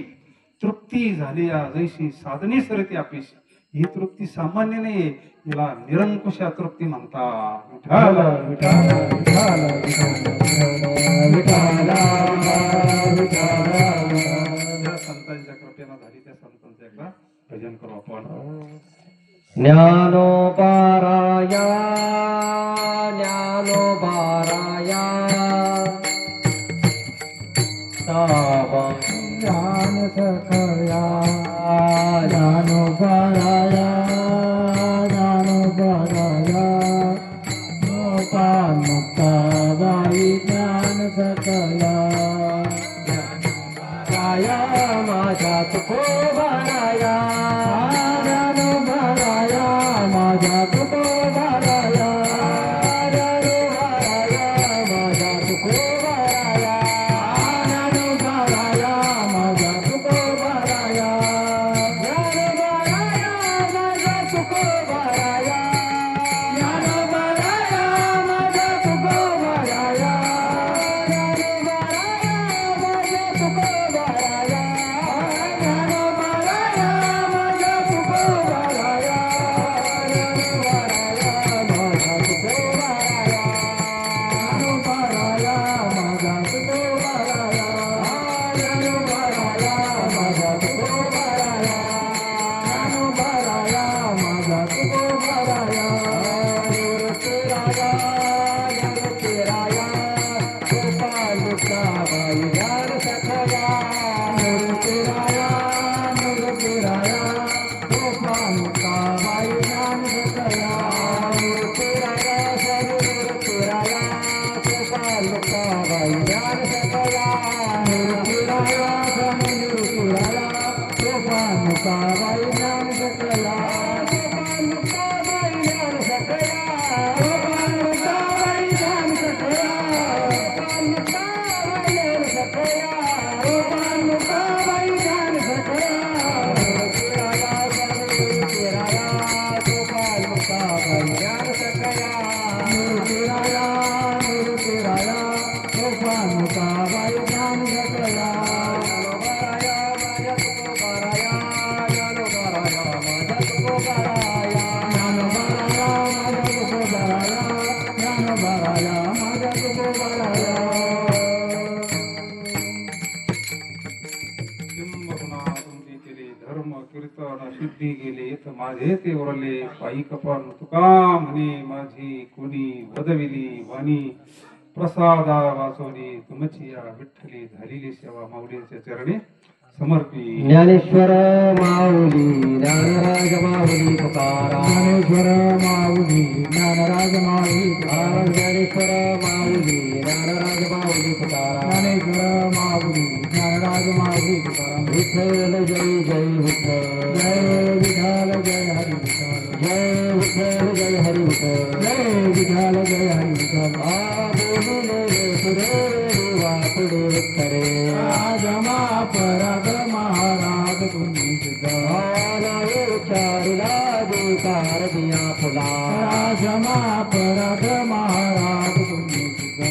तृप्ती झाली जैशी साधनी सरती आपीशी. ही तृप्ती सामान्य नाही, हिला निरंकुशा तृप्ती म्हणतात. विठ्ठल विठ्ठल विठ्ठल विठ्ठल विठ्ठल. ज्या संतांच्या कृपेनं झाली त्या संतांचं एकदा भजन करू आपण. ज्ञानोबाराया ज्ञानोबाराया ज्ञान सखया ज्ञानोबाराया ज्ञानोबाराया मोपान मुक्ताबाई ज्ञान सखया ज्ञानोबाराया माझ्या तुकोबाराया ज्ञानोबाराया माझ्या तुकोबाराया ज्ञानोबाराया माझ्या तुकोबाराया ज्ञानोबाराया माझ्या तुकोबाराया ज्ञानोबाराया माझ्या तुकोबाराया ज्ञानोबाराया माझ्या तुकोबाराया ज्ञानोबाराया माझ्या तुकोबाराया ज्ञानोबाराया माझ्या तुकोबाराया शुद्धी गेले माझे ते उरले पायी कपान तुका म्हणे माझी कोणी वदविली वाणी प्रसादा वाचवली तुमची या विठ्ठली झालेली सेवा माऊलीच्या चरणी समर्पी. ज्ञानेश्वर माऊली ज्ञानराज माऊली तुकाराम ज्ञानेश्वर माऊली ज्ञानराज माऊली तुकाराम ज्ञानेश्वर माऊली ज्ञानराज माऊली तुकाराम ज्ञानेश्वर माऊली ज्ञानराज माऊली तुकाराम. विठ्ठल जय जय विठ्ठल जय विठ्ठल जय हरी विठ्ठल जय विठ्ठल जय हरी विठ्ठल जय विठ्ठल जय हरी विठ्ठल. बोलले सुरे वापुडे उत्तरे राजमा पराग महाराज तुम्ही सुद्धा चारुला देकार दिया फुला राजमा पराग महाराज तुम्ही सुद्धा.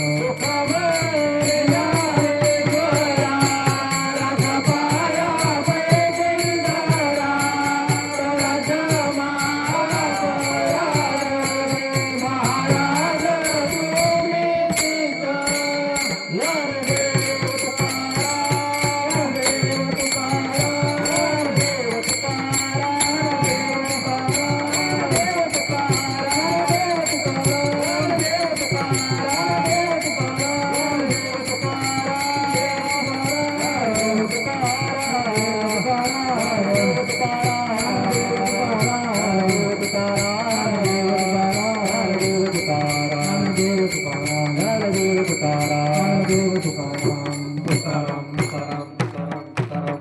तुकाराम ज्ञानदेव तुकाराम ज्ञानदेव तुकाराम तुकाराम तुकाराम तुकाराम तुकाराम तुकाराम तुकाराम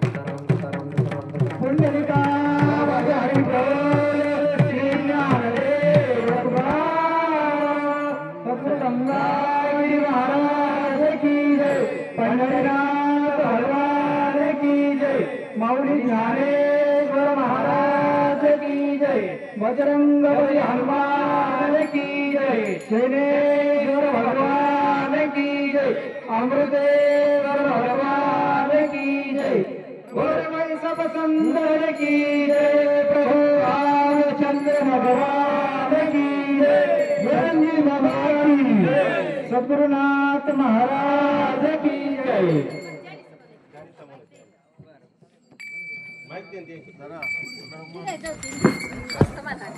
तुकाराम तुकाराम पुंडलिका हरि बोल श्री ज्ञानदेव तुकाराम सद्गुरुरामजी महाराज की जय पंढरीनाथ भगवान की जय माऊली ज्ञानेश्वर महाराज की जय बजरंगबली हनुमान की जय शनेश्वर भगवान की जय अमृतेश्वर भगवान की जय गोरमय सब सुंदर की जय प्रभु रामचंद्र भगवान की जय निरंजन बाबा की जय सद्गुरुनाथ महाराज की जय समाधान